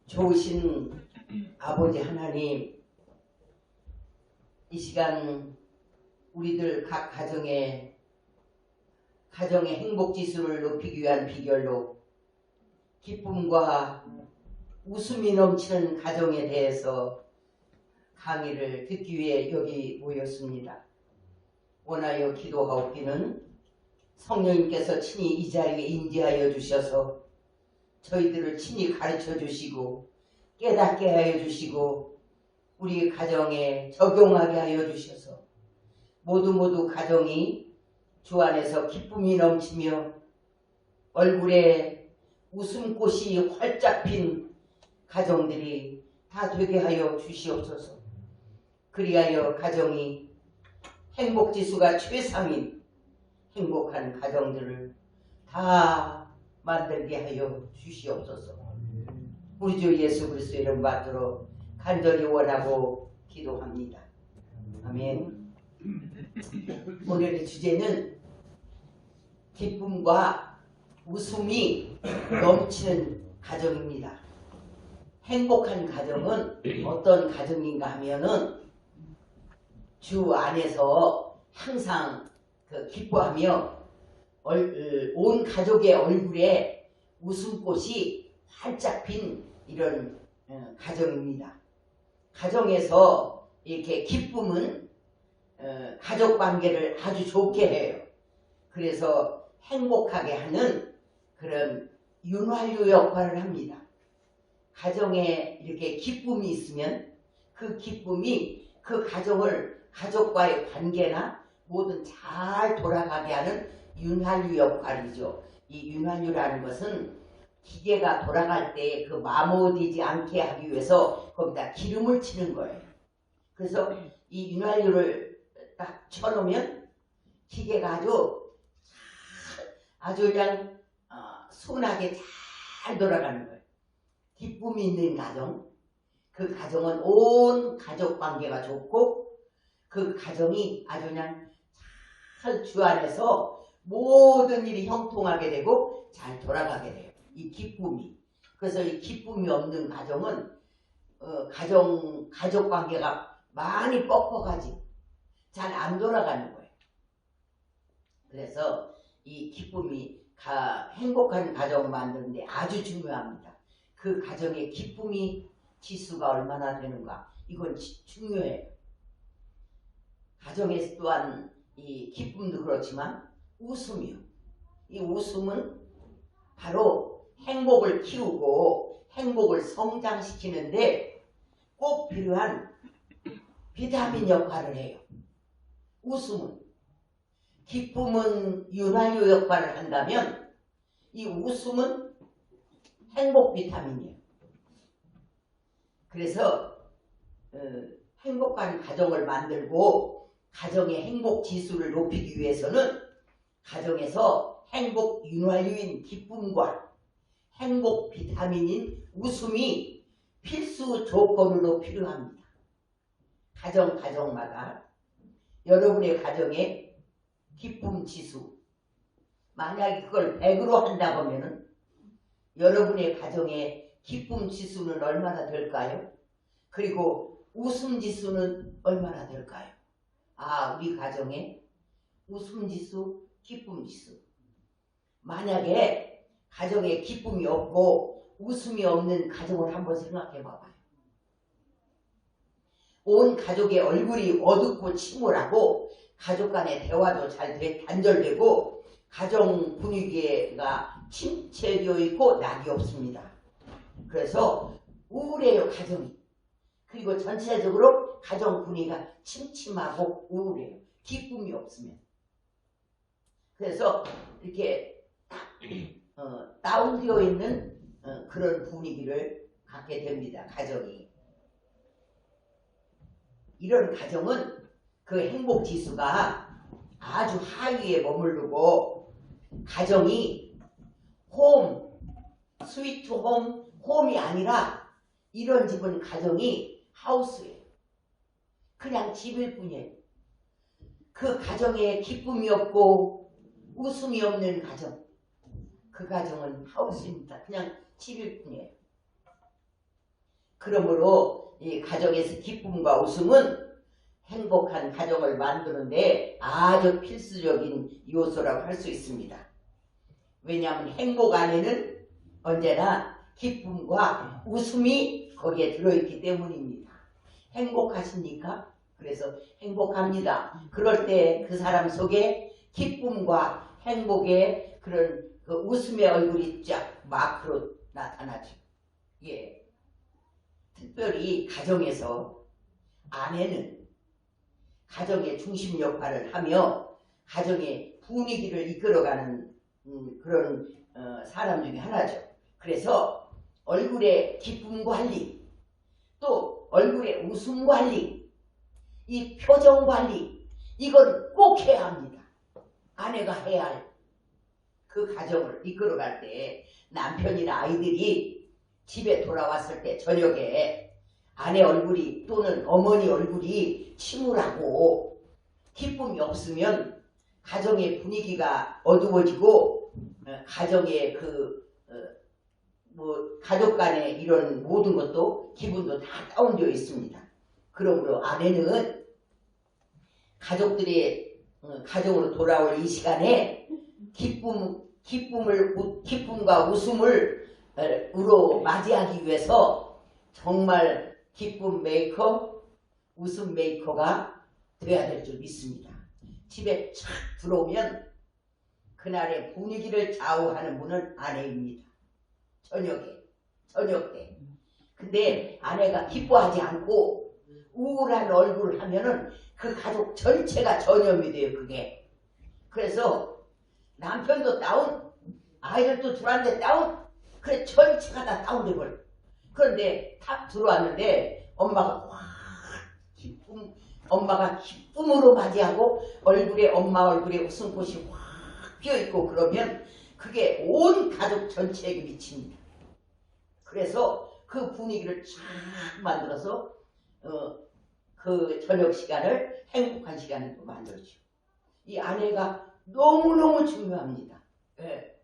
좋으신 아버지 하나님, 이 시간 우리들 각 가정의 행복지수를 높이기 위한 비결로 기쁨과 웃음이 넘치는 가정에 대해서 강의를 듣기 위해 여기 모였습니다. 원하여 기도하옵기는 성령님께서 친히 이 자리에 인도하여 주셔서 저희들을 친히 가르쳐 주시고 깨닫게 하여 주시고 우리 가정에 적용하게 하여 주셔서 모두 가정이 주 안에서 기쁨이 넘치며 얼굴에 웃음꽃이 활짝 핀 가정들이 다 되게 하여 주시옵소서. 그리하여 가정이 행복지수가 최상인 행복한 가정들을 다 만들게 하여 주시옵소서. 우리 주 예수 그리스도의 이름 받들어 간절히 원하고 기도합니다. 아멘. 오늘의 주제는 기쁨과 웃음이 넘치는 가정입니다. 행복한 가정은 어떤 가정인가 하면은 주 안에서 항상 기뻐하며 온 가족의 얼굴에 웃음꽃이 활짝 핀 이런 가정입니다. 가정에서 이렇게 기쁨은 가족관계를 아주 좋게 해요. 그래서 행복하게 하는 그런 윤활유 역할을 합니다. 가정에 이렇게 기쁨이 있으면 그 기쁨이 그 가족과의 관계나 뭐든 잘 돌아가게 하는 윤활유 역할이죠. 이 윤활유라는 것은 기계가 돌아갈 때 그 마모되지 않게 하기 위해서 거기다 기름을 치는 거예요. 그래서 이 윤활유를 딱 쳐놓으면 기계가 아주 그냥 순하게 잘 돌아가는 거예요. 기쁨이 있는 가정, 그 가정은 온 가족 관계가 좋고 그 가정이 아주 그냥 잘 주 안에서 모든 일이 형통하게 되고 잘 돌아가게 돼요. 이 기쁨이. 그래서 이 기쁨이 없는 가정은 가족 관계가 많이 뻑뻑하지 잘 안 돌아가는 거예요. 그래서 이 기쁨이 행복한 가정 만드는데 아주 중요합니다. 그 가정의 기쁨이 지수가 얼마나 되는가, 이건 중요해요. 가정에서 또한 이 기쁨도 그렇지만 웃음이요. 이 웃음은 바로 행복을 키우고 행복을 성장시키는데 꼭 필요한 비타민 역할을 해요. 웃음은. 기쁨은 윤활유 역할을 한다면 이 웃음은 행복 비타민이에요. 그래서 행복한 가정을 만들고 가정의 행복 지수를 높이기 위해서는 가정에서 행복 윤활유인 기쁨과 행복 비타민인 웃음이 필수 조건으로 필요합니다. 가정마다 여러분의 가정의 기쁨 지수, 만약에 그걸 100으로 한다고 하면은 여러분의 가정의 기쁨 지수는 얼마나 될까요? 그리고 웃음 지수는 얼마나 될까요? 우리 가정의 웃음 지수, 기쁨 지수. 만약에 가정에 기쁨이 없고 웃음이 없는 가정을 한번 생각해 봐봐요. 온 가족의 얼굴이 어둡고 침울하고 가족 간의 대화도 잘 단절되고 가정 분위기가 침체되어 있고 낙이 없습니다. 그래서 우울해요, 가정이. 그리고 전체적으로 가정 분위기가 침침하고 우울해요. 기쁨이 없으면. 그래서 이렇게 다운되어 있는 그런 분위기를 갖게 됩니다. 가정이. 이런 가정은 그 행복지수가 아주 하위에 머무르고 가정이 스위트 홈이 아니라 이런 집은 가정이 하우스예요. 그냥 집일 뿐이에요. 그 가정에 기쁨이 없고 웃음이 없는 가정, 그 가정은 하우스입니다. 그냥 7일 뿐이에요. 그러므로 이 가정에서 기쁨과 웃음은 행복한 가정을 만드는데 아주 필수적인 요소라고 할 수 있습니다. 왜냐하면 행복 안에는 언제나 기쁨과 웃음이 거기에 들어있기 때문입니다. 행복하십니까? 그래서 행복합니다. 그럴 때 그 사람 속에 기쁨과 행복의 그런 그 웃음의 얼굴이 쫙 마크로 나타나죠. 예. 특별히 가정에서 아내는 가정의 중심 역할을 하며 가정의 분위기를 이끌어가는 그런 사람 중에 하나죠. 그래서 얼굴의 기쁨 관리, 또 얼굴의 웃음 관리, 이 표정 관리, 이걸 꼭 해야 합니다. 아내가 해야 할 그 가정을 이끌어갈 때 남편이나 아이들이 집에 돌아왔을 때 저녁에 아내 얼굴이 또는 어머니 얼굴이 침울하고 기쁨이 없으면 가정의 분위기가 어두워지고 가정의 가족 간의 이런 모든 것도 기분도 다 다운되어 있습니다. 그러므로 아내는 가족들이 가정으로 돌아올 이 시간에 기쁨과 웃음을 으로 맞이하기 위해서 정말 기쁨 메이커, 웃음 메이커가 되어야 될 줄 믿습니다. 집에 착 들어오면 그날의 분위기를 좌우하는 분은 아내입니다. 저녁 때. 근데 아내가 기뻐하지 않고 우울한 얼굴을 하면은 그 가족 전체가 전염이 돼요, 그게. 그래서 남편도 다운, 아이들도 들어왔는데 다운, 그래 전체가 다 다운돼 버려. 그런데 탁 들어왔는데 엄마가 엄마가 기쁨으로 맞이하고 엄마 얼굴에 웃음꽃이 확 피어있고 그러면 그게 온 가족 전체에게 미칩니다. 그래서 그 분위기를 쫙 만들어서 그 저녁 시간을 행복한 시간으로 만들죠. 이 아내가 너무너무 중요합니다. 네.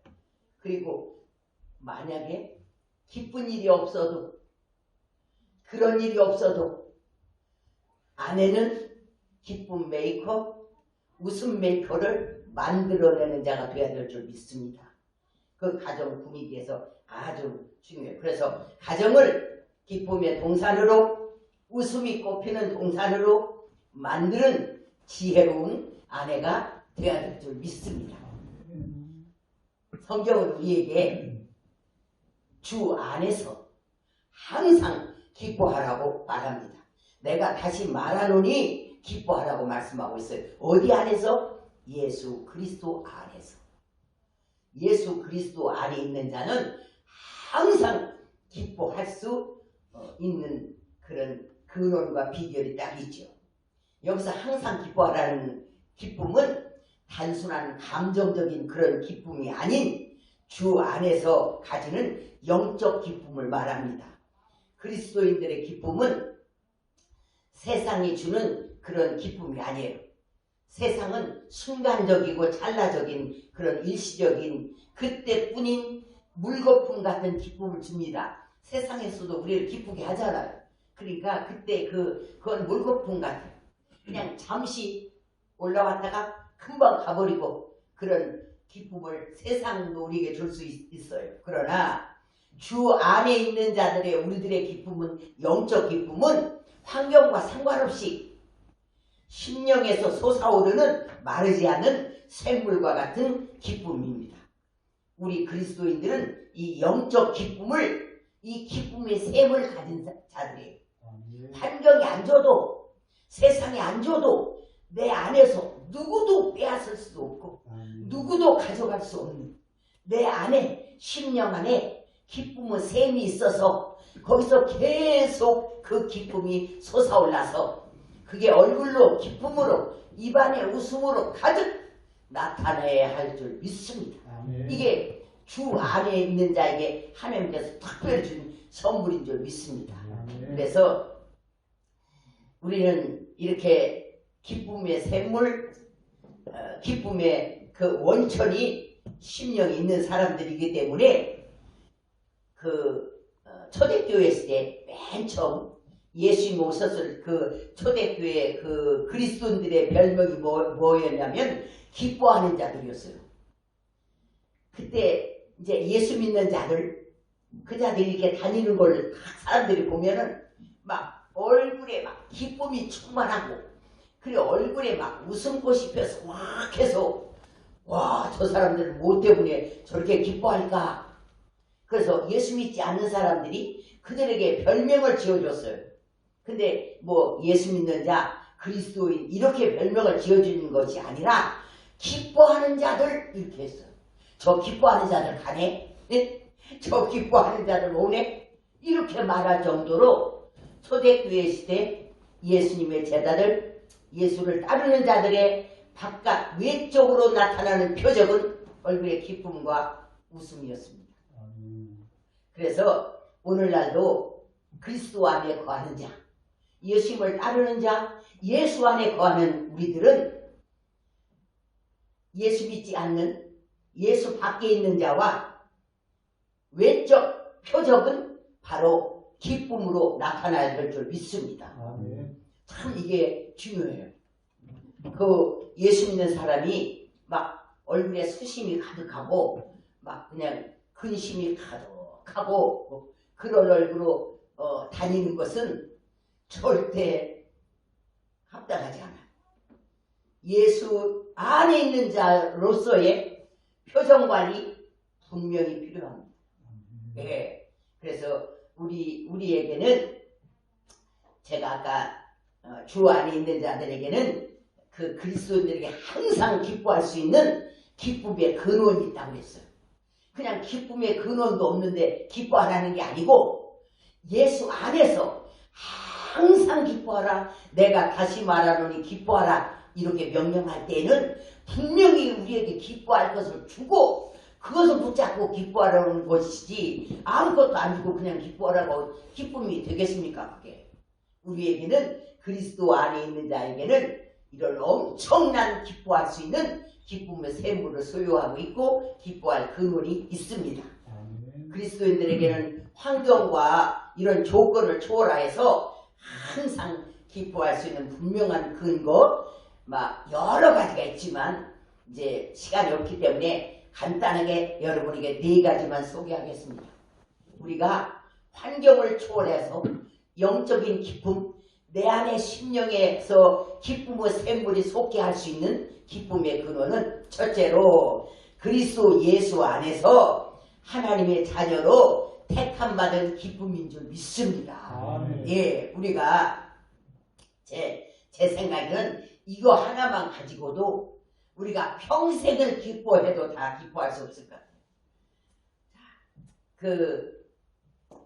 그리고 만약에 기쁜 일이 없어도 그런 일이 없어도 아내는 기쁨 메이커, 웃음 메이커를 만들어내는 자가 되어야 될 줄 믿습니다. 그 가정 분위기에서 아주 중요해요. 그래서 가정을 기쁨의 동산으로 웃음이 꽃피는 동산으로 만드는 지혜로운 아내가 되어야 될 줄 믿습니다. 성경은 우리에게 주 안에서 항상 기뻐하라고 말합니다. 내가 다시 말하노니 기뻐하라고 말씀하고 있어요. 어디 안에서? 예수 그리스도 안에서. 예수 그리스도 안에 있는 자는 항상 기뻐할 수 있는 그런 근원과 비결이 딱 있죠. 여기서 항상 기뻐하라는 기쁨은 단순한 감정적인 그런 기쁨이 아닌 주 안에서 가지는 영적 기쁨을 말합니다. 그리스도인들의 기쁨은 세상이 주는 그런 기쁨이 아니에요. 세상은 순간적이고 찰나적인 그런 일시적인 그때뿐인 물거품 같은 기쁨을 줍니다. 세상에서도 우리를 기쁘게 하잖아요. 그러니까 그때 그건 물거품 같아요. 그냥 잠시 올라왔다가 금방 가버리고 그런 기쁨을 세상도 우리에게 줄 수 있어요. 그러나 주 안에 있는 자들의 우리들의 기쁨은 영적 기쁨은 환경과 상관없이 심령에서 솟아오르는 마르지 않는 샘물과 같은 기쁨입니다. 우리 그리스도인들은 이 영적 기쁨을 이 기쁨의 샘을 가진 자들이에요. 환경이 안 줘도 세상이 안 줘도 내 안에서 누구도 빼앗을 수 없고 누구도 가져갈 수 없는 내 안에 심령 안에 기쁨의 샘이 있어서 거기서 계속 그 기쁨이 솟아올라서 그게 얼굴로 기쁨으로 입안에 웃음으로 가득 나타나야 할 줄 믿습니다. 이게 주 안에 있는 자에게 하나님께서 특별히 준 선물인 줄 믿습니다. 그래서 우리는 이렇게 기쁨의 샘물, 기쁨의 그 원천이 심령이 있는 사람들이기 때문에 초대교회 시대 맨 처음 예수님 오셨을 그 초대교회 그 그리스도인들의 별명이 뭐였냐면 기뻐하는 자들이었어요. 그때 이제 예수 믿는 자들, 그 자들이 이렇게 다니는 걸 사람들이 보면은 막 얼굴에 막 기쁨이 충만하고, 그리고 얼굴에 막 웃음꽃이 펴서 확 해서, 와, 저 사람들은 뭐 때문에 저렇게 기뻐할까? 그래서 예수 믿지 않는 사람들이 그들에게 별명을 지어줬어요. 근데 뭐 예수 믿는 자, 그리스도인 이렇게 별명을 지어주는 것이 아니라 기뻐하는 자들 이렇게 했어요. 저 기뻐하는 자들 가네? 저 기뻐하는 자들 오네? 이렇게 말할 정도로 초대교회 시대 예수님의 제자들, 예수를 따르는 자들의 바깥 외적으로 나타나는 표적은 얼굴의 기쁨과 웃음이었습니다. 그래서 오늘날도 그리스도 안에 거하는 자, 예수님을 따르는 자, 예수 안에 거하는 우리들은 예수 믿지 않는 예수 밖에 있는 자와 외적 표적은 바로 기쁨으로 나타나야 될 줄 믿습니다. 참 이게 중요해요. 그 예수 믿는 사람이 막 얼굴에 수심이 가득하고 막 그냥 근심이 가득하고 그런 얼굴로 다니는 것은 절대 합당하지 않아요. 예수 안에 있는 자로서의 표정관이 분명히 필요합니다. 네. 그래서 우리에게는 제가 아까 주 안에 있는 자들에게는 그 그리스도인들에게 항상 기뻐할 수 있는 기쁨의 근원이 있다고 했어요. 그냥 기쁨의 근원도 없는데 기뻐 안 하는 게 아니고 예수 안에서 항상 기뻐하라. 내가 다시 말하노니 기뻐하라. 이렇게 명령할 때는 분명히 우리에게 기뻐할 것을 주고 그것을 붙잡고 기뻐하라는 것이지 아무것도 안 주고 그냥 기뻐하라고 기쁨이 되겠습니까? 그게 우리에게는 그리스도 안에 있는 자에게는 이런 엄청난 기뻐할 수 있는 기쁨의 샘물을 소유하고 있고 기뻐할 근원이 있습니다. 그리스도인들에게는 환경과 이런 조건을 초월하여서 항상 기뻐할 수 있는 분명한 근거 막 여러 가지가 있지만 이제 시간이 없기 때문에 간단하게 여러분에게 4가지만 소개하겠습니다. 우리가 환경을 초월해서 영적인 기쁨, 내 안의 심령에서 기쁨의 샘물이 솟게 할 수 있는 기쁨의 근원은 첫째로 그리스도 예수 안에서 하나님의 자녀로 택함받은 기쁨인 줄 믿습니다. 예, 우리가 제 생각에는 이거 하나만 가지고도 우리가 평생을 기뻐해도 다 기뻐할 수 없을 것 같아요. 그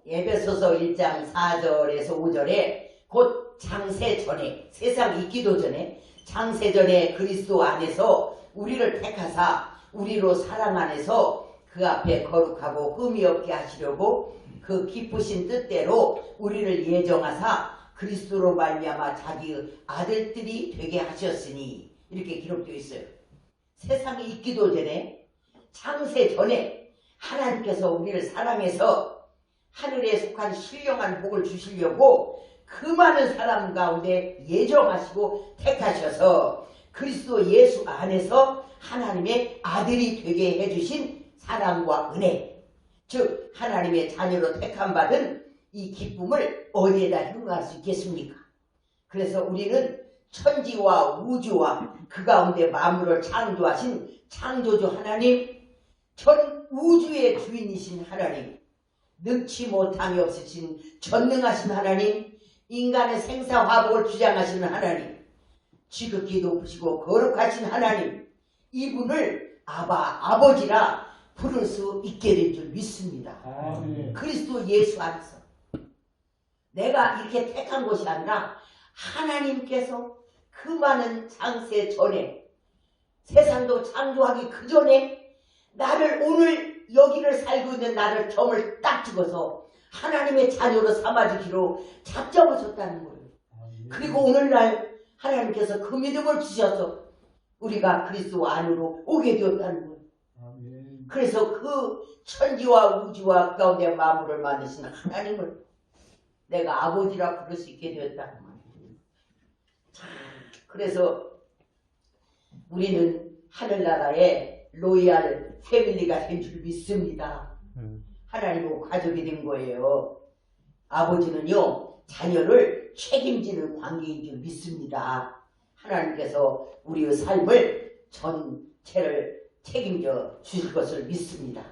에베소서 1장 4절에서 5절에 곧 장세 전에, 세상 있기도 전에 장세 전에 그리스도 안에서 우리를 택하사 우리로 사랑 안에서 그 앞에 거룩하고 흠이 없게 하시려고 그 기쁘신 뜻대로 우리를 예정하사 그리스도로 말미암아 자기의 아들들이 되게 하셨으니 이렇게 기록되어 있어요. 세상에 있기도 전에 창세 전에 하나님께서 우리를 사랑해서 하늘에 속한 신령한 복을 주시려고 그 많은 사람 가운데 예정하시고 택하셔서 그리스도 예수 안에서 하나님의 아들이 되게 해주신 사랑과 은혜, 즉 하나님의 자녀로 택함받은 이 기쁨을 어디에다 행할 수 있겠습니까? 그래서 우리는 천지와 우주와 그 가운데 만물을 창조하신 창조주 하나님, 전 우주의 주인이신 하나님, 능치 못함이 없으신 전능하신 하나님, 인간의 생사화복을 주장하시는 하나님, 지극히 높으시고 거룩하신 하나님, 이분을 아버지라 부를 수 있게 될 줄 믿습니다. 그리스도 예수 안에서 내가 이렇게 택한 것이 아니라 하나님께서 그 많은 창세 전에, 세상도 창조하기 그 전에 나를, 오늘 여기를 살고 있는 나를 점을 딱 찍어서 하나님의 자녀로 삼아주기로 작정하셨다는 거예요. 그리고 오늘날 하나님께서 그 믿음을 주셔서 우리가 그리스도 안으로 오게 되었다는 거예요. 그래서 그 천지와 우주와 가운데 만물을 만드신 하나님을 내가 아버지라 부를 수 있게 되었다는 말이에요. 그래서 우리는 하늘나라의 로얄 패밀리가 된 줄 믿습니다. 하나님하고 가족이 된 거예요. 아버지는요, 자녀를 책임지는 관계인 줄 믿습니다. 하나님께서 우리의 삶을 전체를 책임져 주실 것을 믿습니다.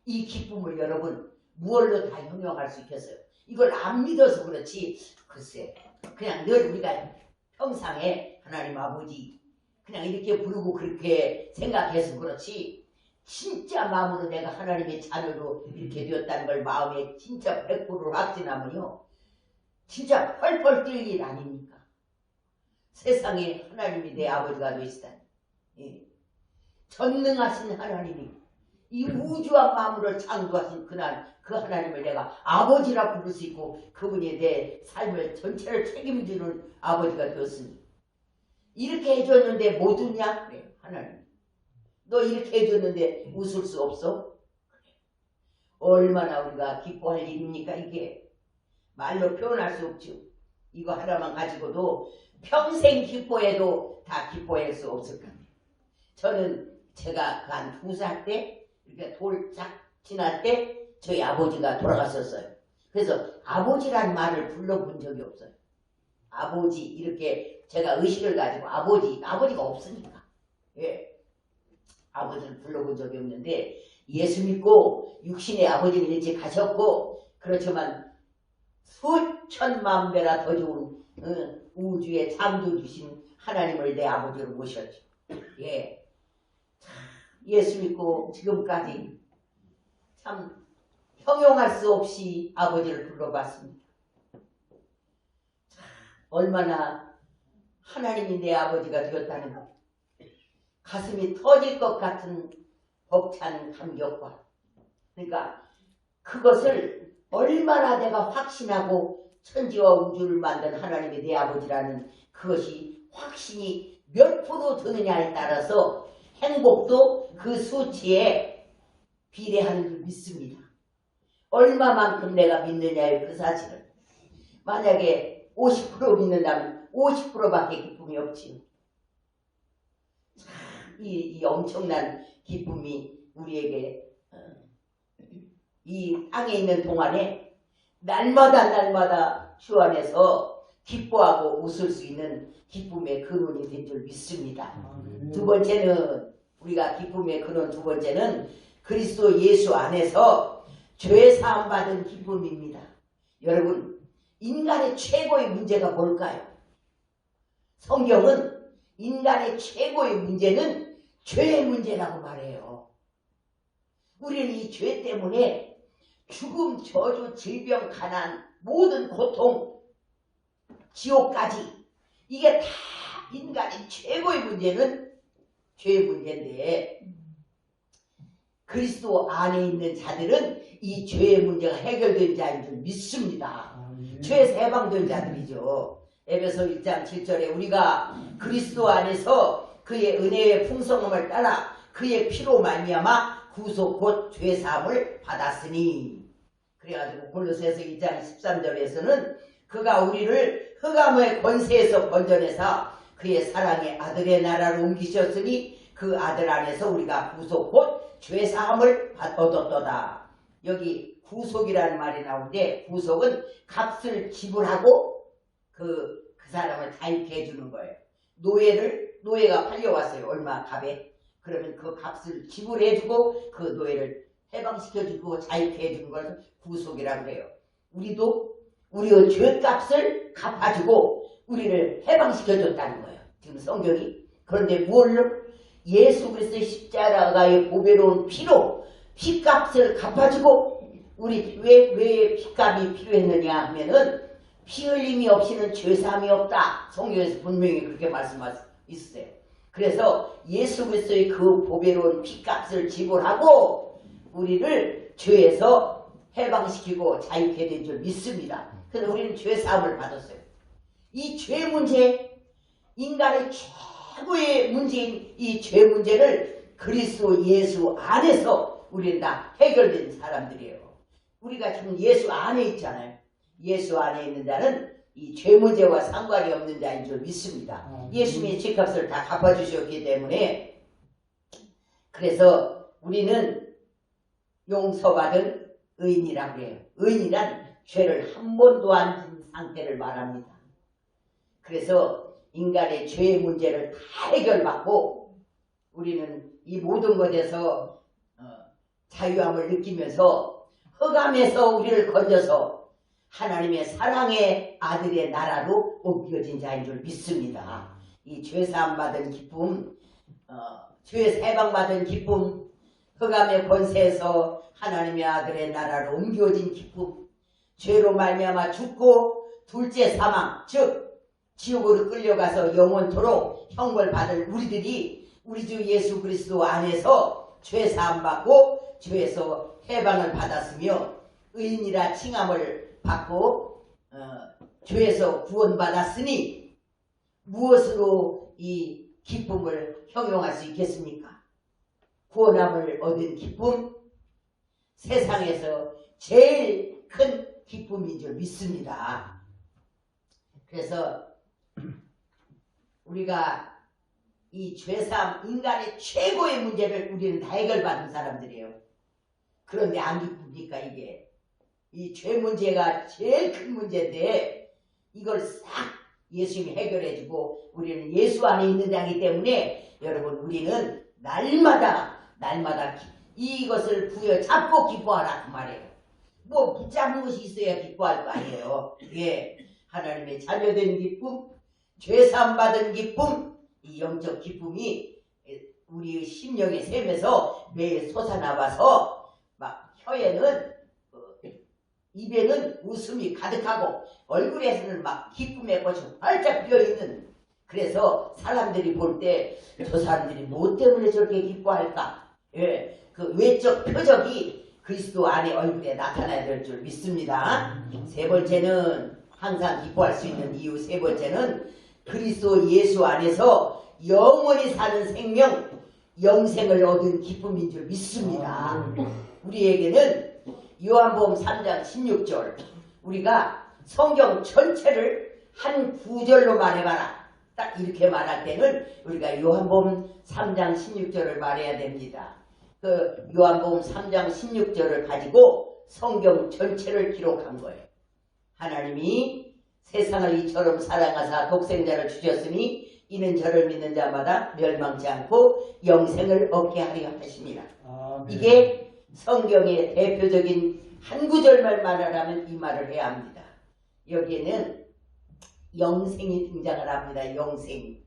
이 기쁨을 여러분 무얼로 다 형용할 수 있겠어요? 이걸 안 믿어서 그렇지, 글쎄 그냥 늘 우리가 평상에 하나님 아버지 그냥 이렇게 부르고 그렇게 생각해서 그렇지, 진짜 마음으로 내가 하나님의 자녀로 이렇게 되었다는 걸 마음에 진짜 100% 확신하면요, 진짜 펄펄 뛸 일 아닙니까? 세상에 하나님이 내 아버지가 되시다니. 예. 전능하신 하나님이 이 우주와 만물을 창조하신 그날 그 하나님을 내가 아버지라 부를 수 있고, 그분이 내 삶을 전체를 책임지는 아버지가 되었으니, 이렇게 해줬는데 못 웃냐? 그래, 하나님. 너 이렇게 해줬는데 웃을 수 없어? 그래. 얼마나 우리가 기뻐할 일입니까 이게? 말로 표현할 수 없죠. 이거 하나만 가지고도 평생 기뻐해도 다 기뻐할 수 없을 겁니다. 저는 제가 한 2살 때 이렇게 돌짝 지날 때 저희 아버지가 돌아갔었어요. 그래서 아버지란 말을 불러본 적이 없어요. 아버지 이렇게 제가 의식을 가지고 아버지가 없으니까, 예, 아버지를 불러본 적이 없는데, 예수 믿고 육신의 아버지는 일찍 가셨고, 그렇지만 수천만 배나 더 좋은 우주의 창조주신 하나님을 내 아버지로 모셨죠. 예, 예수 믿고 지금까지 참 형용할 수 없이 아버지를 불러봤습니다. 얼마나 하나님이 내 아버지가 되었다는 것, 가슴이 터질 것 같은 벅찬 감격과, 그러니까 그것을 얼마나 내가 확신하고 천지와 우주를 만든 하나님이 내 아버지라는 그것이 확신이 몇 프로 드느냐에 따라서 행복도 그 수치에 비례하는 줄 믿습니다. 얼마만큼 내가 믿느냐의 그 사실을. 만약에 50% 믿는다면 50%밖에 기쁨이 없지요. 이 엄청난 기쁨이 우리에게 이 땅에 있는 동안에 날마다 주 안에서 기뻐하고 웃을 수 있는 기쁨의 근원이 된 줄 믿습니다. 두 번째는, 우리가 기쁨의 근원 두 번째는 그리스도 예수 안에서 죄 사함 받은 기쁨입니다. 여러분, 인간의 최고의 문제가 뭘까요? 성경은 인간의 최고의 문제는 죄의 문제라고 말해요. 우리는 이 죄 때문에 죽음, 저주, 질병, 가난, 모든 고통, 지옥까지, 이게 다 인간의 최고의 문제는 죄의 문제인데, 그리스도 안에 있는 자들은 이 죄의 문제가 해결된 자인 줄 믿습니다. 죄에서 해방된 자들이죠. 에베소 1장 7절에 우리가 그리스도 안에서 그의 은혜의 풍성함을 따라 그의 피로 말미암아 구속 곧 죄사함을 받았으니, 그래가지고 골로새서 2장 13절에서는 그가 우리를 흑암의 권세에서 건져내사 그의 사랑의 아들의 나라로 옮기셨으니 그 아들 안에서 우리가 구속 곧 죄사함을 얻었도다. 여기 구속이라는 말이 나오는데, 구속은 값을 지불하고 그 사람을 자유케 해주는 거예요. 노예가 팔려왔어요. 얼마 값에. 그러면 그 값을 지불해주고 그 노예를 해방시켜주고 자유케 해주는 걸 구속이라고 해요. 우리도 우리의 죄값을 갚아주고 우리를 해방시켜줬다는 거예요. 지금 성경이. 그런데 뭘로? 예수 그리스도의 십자가의 보배로운 피로 피값을 갚아주고, 우리 왜 피값이 필요했느냐 하면은 피 흘림이 없이는 죄사함이 없다. 성경에서 분명히 그렇게 말씀하고 있어요. 그래서 예수 그리스도의 그 보배로운 피값을 지불하고 우리를 죄에서 해방시키고 자유케 된 줄 믿습니다. 그래서 우리는 죄사함을 받았어요. 이 죄 문제, 인간의 최고의 문제인 이 죄 문제를 그리스도 예수 안에서 우리는 다 해결된 사람들이에요. 우리가 지금 예수 안에 있잖아요. 예수 안에 있는 자는 이 죄 문제와 상관이 없는 자인 줄 믿습니다. 예수님이 죄값을 다 갚아주셨기 때문에, 그래서 우리는 용서받은 의인이라고 해요. 의인이란 죄를 한 번도 안 진 상태를 말합니다. 그래서 인간의 죄의 문제를 다 해결받고 우리는 이 모든 것에서 자유함을 느끼면서 흑암에서 우리를 건져서 하나님의 사랑의 아들의 나라로 옮겨진 자인 줄 믿습니다. 이 죄사함 받은 기쁨, 죄 해방받은 기쁨, 흑암의 권세에서 하나님의 아들의 나라로 옮겨진 기쁨, 죄로 말미암아 죽고 둘째 사망, 즉 지옥으로 끌려가서 영원토록 형벌 받을 우리들이 우리 주 예수 그리스도 안에서 죄사함 받고 죄에서 해방을 받았으며 의인이라 칭함을 받고 죄에서 구원받았으니 무엇으로 이 기쁨을 형용할 수 있겠습니까? 구원함을 얻은 기쁨, 세상에서 제일 큰 기쁨인 줄 믿습니다. 그래서 우리가 이 죄사함, 인간의 최고의 문제를 우리는 다 해결받은 사람들이에요. 그런데 안 기쁩니까? 이게 이 죄 문제가 제일 큰 문제인데 이걸 싹 예수님이 해결해주고 우리는 예수 안에 있는 자이기 때문에 여러분, 우리는 날마다 이것을 부여잡고 기뻐하라 그 말이에요. 뭐 붙잡은 것이 있어야 기뻐할 거 아니에요. 예, 하나님의 자녀된 기쁨, 죄사함 받은 기쁨, 이 영적 기쁨이 우리의 심령의 샘에서 매일 솟아나와서 막 혀에는 입에는 웃음이 가득하고 얼굴에서는 막 기쁨의 꽃이 활짝 피어있는, 그래서 사람들이 볼 때 저 사람들이 뭐 때문에 저렇게 기뻐할까? 예, 그 외적 표적이 그리스도 안에 얼굴에 나타나야 될 줄 믿습니다. 세 번째는 항상 기뻐할 수 있는 이유, 세 번째는 그리스도 예수 안에서 영원히 사는 생명, 영생을 얻은 기쁨인 줄 믿습니다. 우리에게는 요한복음 3장 16절, 우리가 성경 전체를 한 구절로 말해봐라, 딱 이렇게 말할 때는 우리가 요한복음 3장 16절을 말해야 됩니다. 그 요한복음 3장 16절을 가지고 성경 전체를 기록한 거예요. 하나님이 세상을 이처럼 사랑하사 독생자를 주셨으니 이는 저를 믿는 자마다 멸망치 않고 영생을 얻게 하려 하십니다. 네. 이게 성경의 대표적인 한 구절만 말하라면 이 말을 해야 합니다. 여기에는 영생이 등장을 합니다. 영생.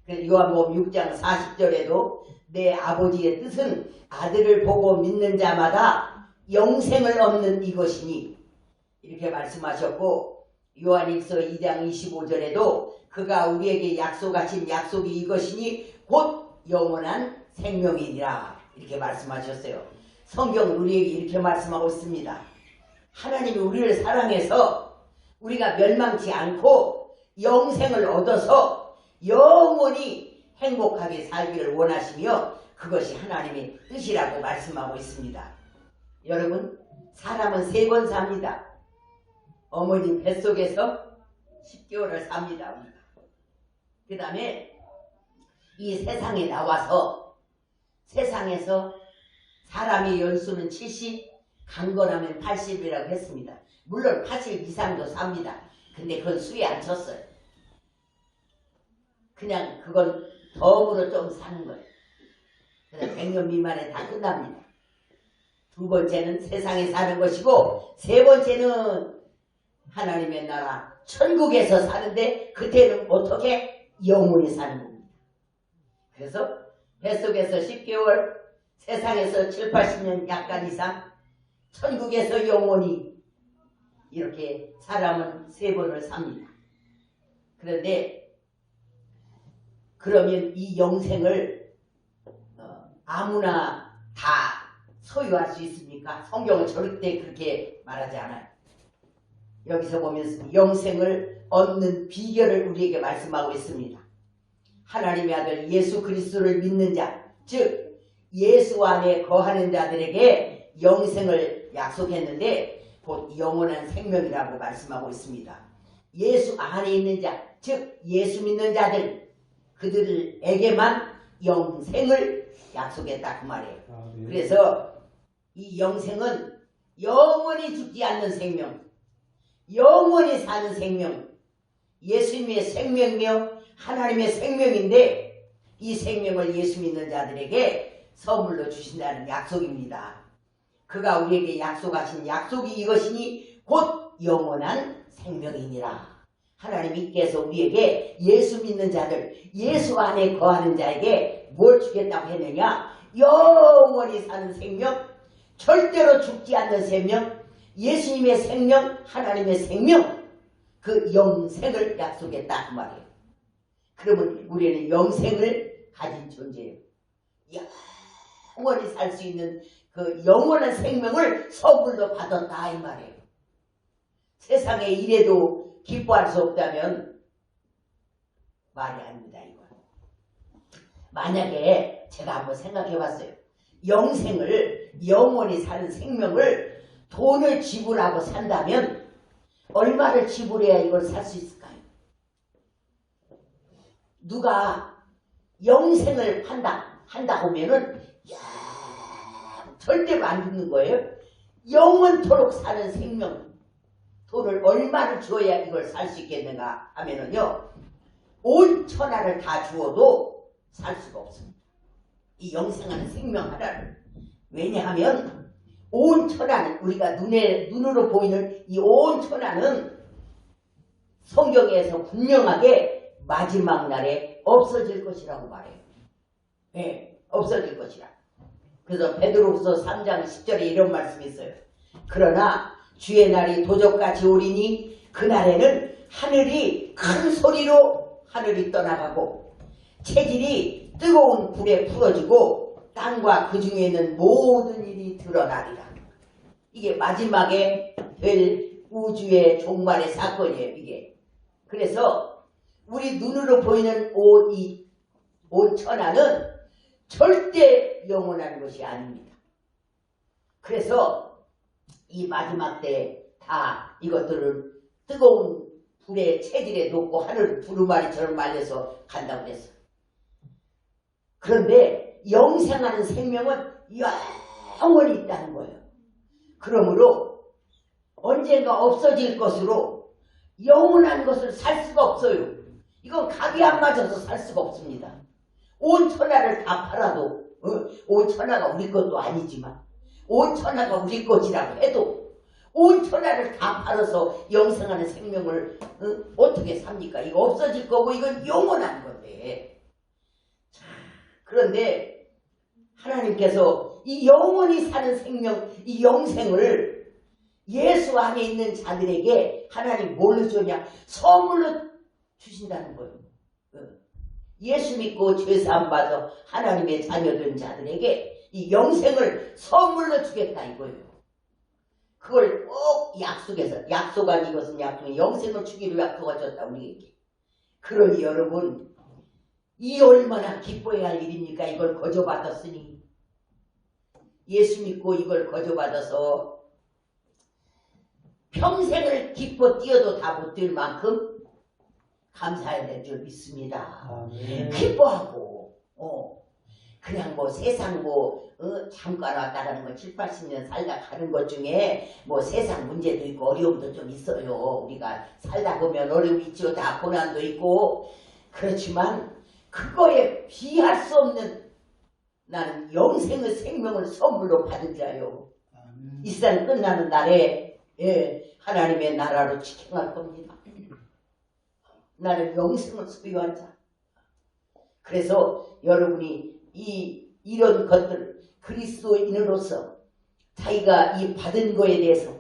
요한복음 6장 40절에도 내 아버지의 뜻은 아들을 보고 믿는 자마다 영생을 얻는 이것이니 이렇게 말씀하셨고, 요한일서 2장 25절에도 그가 우리에게 약속하신 약속이 이것이니 곧 영원한 생명이니라 이렇게 말씀하셨어요. 성경은 우리에게 이렇게 말씀하고 있습니다. 하나님이 우리를 사랑해서 우리가 멸망치 않고 영생을 얻어서 영원히 행복하게 살기를 원하시며 그것이 하나님의 뜻이라고 말씀하고 있습니다. 여러분, 사람은 3번 삽니다. 어머니 뱃속에서 10개월을 삽니다. 그 다음에 이 세상에 나와서 세상에서 사람의 연수는 70, 강건하면 80이라고 했습니다. 물론 80 이상도 삽니다. 근데 그건 수에 안 쳤어요. 그냥 그건 덤으로 좀 사는 거예요. 그래서 100년 미만에 다 끝납니다. 두 번째는 세상에 사는 것이고, 세 번째는 하나님의 나라 천국에서 사는데 그때는 어떻게? 영원히 사는 겁니다. 그래서 뱃속에서 10개월, 세상에서 7, 80년 약간 이상, 천국에서 영원히, 이렇게 사람은 3번을 삽니다. 그런데 그러면 이 영생을 아무나 다 소유할 수 있습니까? 성경은 절대 그렇게 말하지 않아요. 여기서 보면 영생을 얻는 비결을 우리에게 말씀하고 있습니다. 하나님의 아들 예수 그리스도를 믿는 자, 즉 예수 안에 거하는 자들에게 영생을 약속했는데 곧 영원한 생명이라고 말씀하고 있습니다. 예수 안에 있는 자, 즉 예수 믿는 자들, 그들에게만 영생을 약속했다 그 말이에요. 네. 그래서 이 영생은 영원히 죽지 않는 생명, 영원히 사는 생명, 예수님의 생명이며 하나님의 생명인데 이 생명을 예수 믿는 자들에게 선물로 주신다는 약속입니다. 그가 우리에게 약속하신 약속이 이것이니 곧 영원한 생명이니라. 하나님께서 우리에게 예수 믿는 자들, 예수 안에 거하는 자에게 뭘 주겠다고 했느냐? 영원히 사는 생명, 절대로 죽지 않는 생명, 예수님의 생명, 하나님의 생명, 그 영생을 약속했다 그 말이에요. 그러면 우리는 영생을 가진 존재예요. 영원히 살 수 있는 그 영원한 생명을 선물로 받았다 이 말이에요. 세상에 이래도 기뻐할 수 없다면 말이 아닙니다. 이건. 만약에 제가 한번 생각해 봤어요. 영생을 영원히 사는 생명을 돈을 지불하고 산다면 얼마를 지불해야 이걸 살 수 있을까요? 누가 영생을 한다고 하면은 절대로 안 죽는 거예요. 영원토록 사는 생명, 돈을 얼마를 주어야 이걸 살 수 있겠는가 하면은요, 온 천하를 다 주어도 살 수가 없습니다. 이 영생하는 생명 하나를. 왜냐하면 온 천하는, 우리가 눈으로 보이는 이 온 천하는 성경에서 분명하게 마지막 날에 없어질 것이라고 말해요. 네, 없어질 것이라. 그래서 베드로후서 3장 10절에 이런 말씀이 있어요. 그러나 주의 날이 도적같이 오리니 그날에는 하늘이 큰 소리로 하늘이 떠나가고 체질이 뜨거운 불에 풀어지고 땅과 그 중에 있는 모든 일이 드러나리라. 이게 마지막에 될 우주의 종말의 사건이에요. 이게. 그래서 우리 눈으로 보이는 온 천하는 절대 영원한 것이 아닙니다. 그래서 이 마지막 때 다 이것들을 뜨거운 불의 체질에 놓고 하늘 두루마리처럼 말려서 간다고 그랬어요. 그런데 영생하는 생명은 영원히 있다는 거예요. 그러므로 언젠가 없어질 것으로 영원한 것을 살 수가 없어요. 이건 값이 안 맞아서 살 수가 없습니다. 온 천하를 다 팔아도 온 천하가 우리 것도 아니지만 온 천하가 우리 것이라고 해도 온 천하를 다 팔아서 영생하는 생명을 어떻게 삽니까? 이거 없어질 거고 이건 영원한 건데. 자, 그런데 하나님께서 이 영원히 사는 생명, 이 영생을 예수 안에 있는 자들에게 하나님 뭘로 주냐? 선물로 주신다는 거예요. 예수 믿고 죄사함 받아 하나님의 자녀된 자들에게 이 영생을 선물로 주겠다 이거예요. 그걸 꼭 약속해서, 약속한 이것은 약속이 영생을 주기로 약속하셨다 우리에게. 그러니 여러분, 이 얼마나 기뻐해야 할 일입니까? 이걸 거저받았으니. 예수 믿고 이걸 거저받아서 평생을 기뻐 뛰어도 다 못 뛸 만큼 감사해야 될 줄 믿습니다. 기뻐하고 그냥 뭐 세상 잠깐 왔다 가는 거 7, 80년 살다 가는 것 중에 뭐 세상 문제도 있고 어려움도 좀 있어요. 우리가 살다 보면 어려움이 있죠. 다 고난도 있고. 그렇지만 그거에 비할 수 없는 나는 영생의 생명을 선물로 받은 자요. 이 세상 끝나는 날에 하나님의 나라로 지켜갈 겁니다. 나는 영생을 소유한 자. 그래서 여러분이 이런 것들 그리스도인으로서 자기가 이 받은 거에 대해서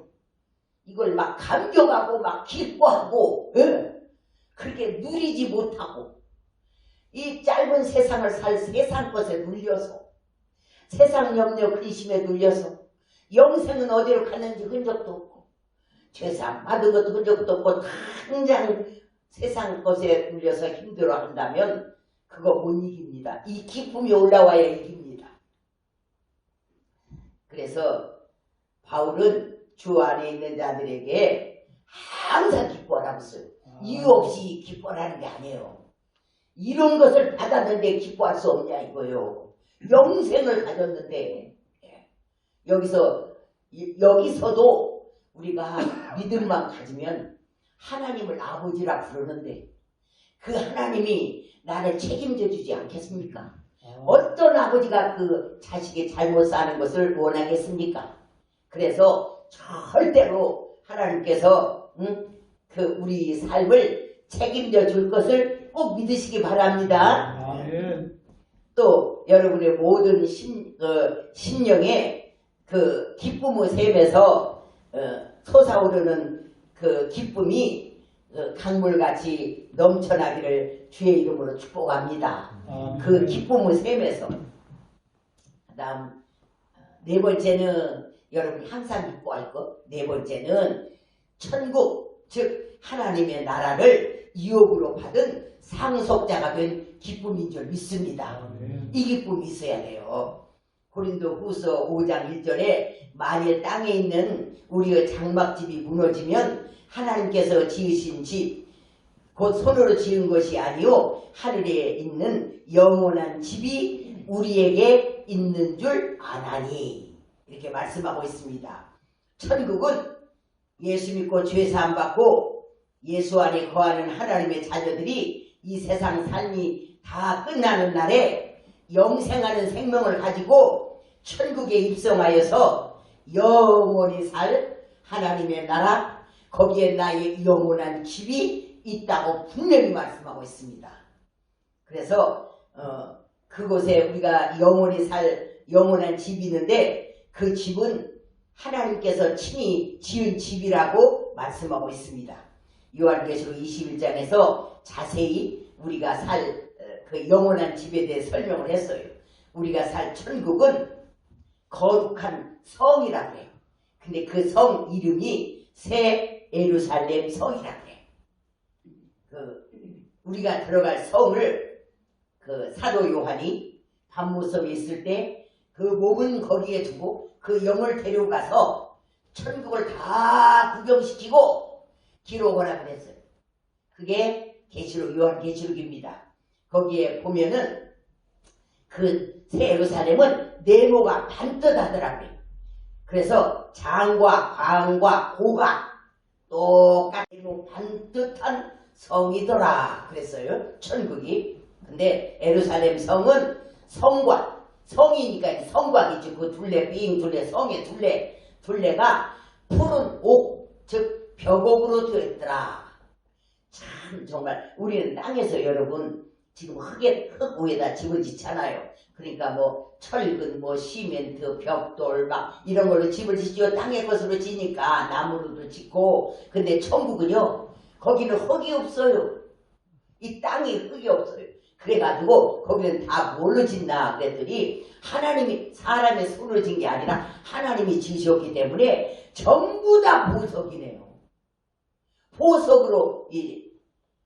이걸 막 감격하고 막 기뻐하고 그렇게 누리지 못하고 이 짧은 세상을 살 세상 것에 눌려서 세상 염려 근심에 눌려서 영생은 어디로 갔는지 흔적도 없고 죄상 받은 것도 흔적도 없고 당장 세상 것에 눌려서 힘들어한다면 그거 못 이깁니다. 이 기쁨이 올라와야 이깁니다. 그래서 바울은 주 안에 있는 자들에게 항상 기뻐하라고 써요. 이유 없이 기뻐하는 게 아니에요. 이런 것을 받았는데 기뻐할 수 없냐 이거요. 영생을 가졌는데 여기서도 우리가 믿음만 가지면 하나님을 아버지라 부르는데 그 하나님이 나를 책임져 주지 않겠습니까? 어떤 아버지가 그 자식의 잘못 사는 것을 원하겠습니까? 그래서 절대로 하나님께서 우리 삶을 책임져 줄 것을 꼭 믿으시기 바랍니다. 또 여러분의 모든 심령에 그 기쁨의 샘에서 솟아오르는 그 기쁨이 강물같이 넘쳐나기를 주의 이름으로 축복합니다. 그 기쁨의 샘에서. 그다음 네 번째는 여러분이 항상 기뻐할 것. 네 번째는 천국, 즉 하나님의 나라를 유업으로 받은 상속자가 된 기쁨인 줄 믿습니다. 이 기쁨이 있어야 돼요. 고린도후서 5장 1절에 만일 땅에 있는 우리의 장막집이 무너지면 하나님께서 지으신 집, 곧 손으로 지은 것이 아니요 하늘에 있는 영원한 집이 우리에게 있는 줄 아나니, 이렇게 말씀하고 있습니다. 천국은 예수 믿고 죄사함 받고 예수 안에 거하는 하나님의 자녀들이 이 세상 삶이 다 끝나는 날에 영생하는 생명을 가지고 천국에 입성하여서 영원히 살 하나님의 나라, 거기에 나의 영원한 집이 있다고 분명히 말씀하고 있습니다. 그래서 그곳에 우리가 영원히 살 영원한 집이 있는데 그 집은 하나님께서 친히 지은 집이라고 말씀하고 있습니다. 요한계시록 21장에서 자세히 우리가 살 그 영원한 집에 대해 설명을 했어요. 우리가 살 천국은 거룩한 성이라고 해요. 근데 그 성 이름이 새 예루살렘 성이라고 해요. 우리가 들어갈 성을 그 사도 요한이 밤모섬에 있을 때 그 몸은 거기에 두고 그 영을 데려가서 천국을 다 구경시키고 기록을 하게 됐어요. 그게 요한계시록입니다. 거기에 보면은 그 새 예루살렘은 네모가 반듯하더라고요. 그래서 장과 광과 고가 똑같이 반듯한 성이더라 그랬어요. 천국이. 근데 예루살렘 성은 성이니까 성곽이지. 그 둘레 성의 둘레가 푸른 옥, 즉 벽옥으로 되어 있더라. 참 정말 우리는 땅에서 여러분 지금 흙 위에다 집을 짓잖아요. 그러니까 뭐 철근, 뭐 시멘트, 벽돌 막 이런 걸로 집을 짓죠. 땅의 것으로 지니까 나무로도 짓고. 근데 천국은요, 거기는 흙이 없어요. 이 땅에 흙이 없어요. 그래가지고 거기는 다 뭘로 짓나 그랬더니 하나님이 사람의 손으로 진 게 아니라 하나님이 지으셨기 때문에 전부 다 보석이네요. 보석으로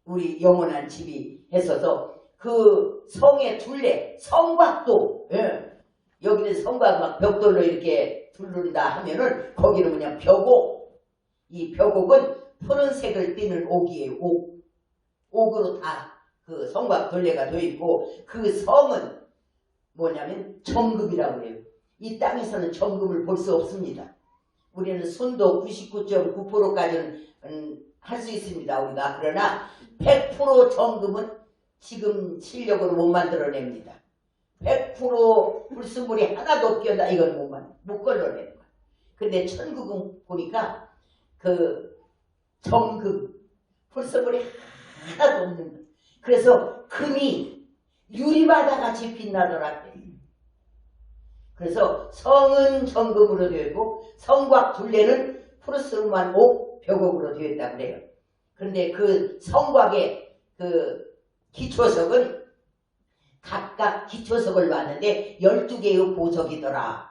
우리 영원한 집이 했어서 그 성의 둘레, 성곽도, 여기는 성곽 막 벽돌로 이렇게 둘른다 하면은 거기는 그냥 벽옥. 이 벽옥은 푸른색을 띠는 옥이에요. 옥으로 다 그 성곽 둘레가 되어 있고, 그 성은 뭐냐면 정금이라고 해요. 이 땅에서는 정금을 볼 수 없습니다. 우리는 순도 99.9%까지는 할 수 있습니다. 우리가. 그러나 100% 정금은 지금 실력으로 못 만들어냅니다. 100% 불순물이 하나도 없겠다. 이건 못 걸러내는 거야. 근데 천국은 보니까 그 정금, 불순물이 하나도 없는 거야. 그래서 금이 유리바다 같이 빛나더라. 그래서 성은 정금으로 되어 있고 성곽 둘레는 푸르스름한 옥, 벽옥으로 되어 있다고 그래요. 그런데 그 성곽의 그 기초석은 각각 기초석을 놨는데 12개의 보석이더라.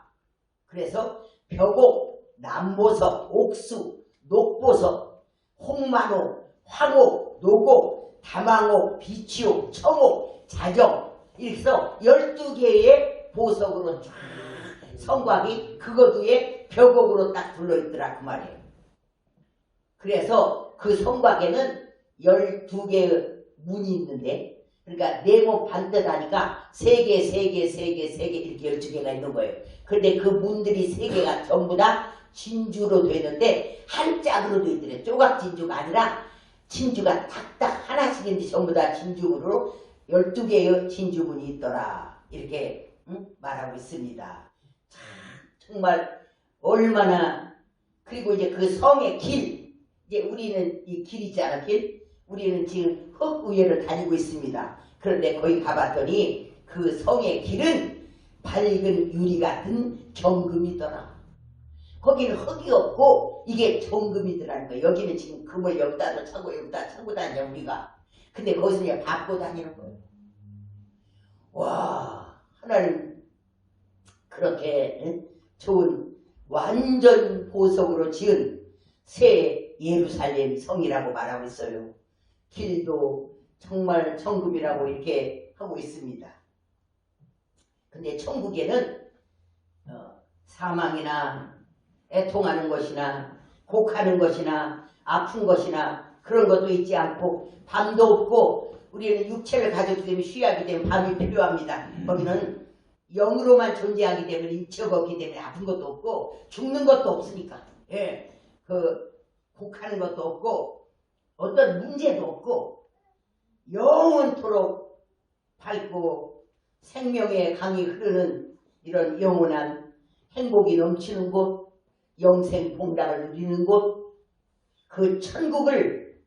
그래서 벽옥, 남보석, 옥수, 녹보석, 홍만옥, 황옥, 노곡, 다망옥, 비치옥, 청옥, 자정, 이렇게 해서 12개의 보석으로 쫙 성곽이 그것 위에 벽옥으로 딱 둘러있더라 그 말이에요. 그래서 그 성곽에는 12개의 문이 있는데, 그러니까 네모 반듯 하니까 3개, 3개, 3개, 3개 이렇게 12개가 있는 거예요. 그런데 그 문들이 3개가 전부 다 진주로 되는데 한 짝으로 되어 있더래요. 조각 진주가 아니라 진주가 딱딱 하나씩 있는데 전부 다 진주로 12개의 진주문이 있더라. 이렇게 말하고 있습니다. 참, 정말 얼마나. 그리고 이제 그 성의 길, 이제 우리는 이 길 있잖아, 길. 우리는 지금 흙 위에를 다니고 있습니다. 그런데 거기 가봤더니 그 성의 길은 밝은 유리 같은 정금이더라. 거기는 흙이 없고 이게 정금이더라는 거예요. 여기는 지금 금을 여기다도 차고 여기다 차고 다녀 우리가. 근데 거기서 그냥 밟고 다니는 거예요. 와, 하나님 그렇게 좋은 완전 보석으로 지은 새 예루살렘 성이라고 말하고 있어요. 길도 정말 천국이라고 이렇게 하고 있습니다. 근데 천국에는 사망이나 애통하는 것이나 곡하는 것이나 아픈 것이나 그런 것도 있지 않고 밤도 없고, 우리는 육체를 가졌기 때문에 쉬하기 때문에 밤이 필요합니다. 거기는 영으로만 존재하기 때문에 인체가 없기 때문에 아픈 것도 없고 죽는 것도 없으니까, 예, 그 곡하는 것도 없고 어떤 문제도 없고 영원토록 밝고 생명의 강이 흐르는 이런 영원한 행복이 넘치는 곳, 영생 봉락을 누리는 곳, 그 천국을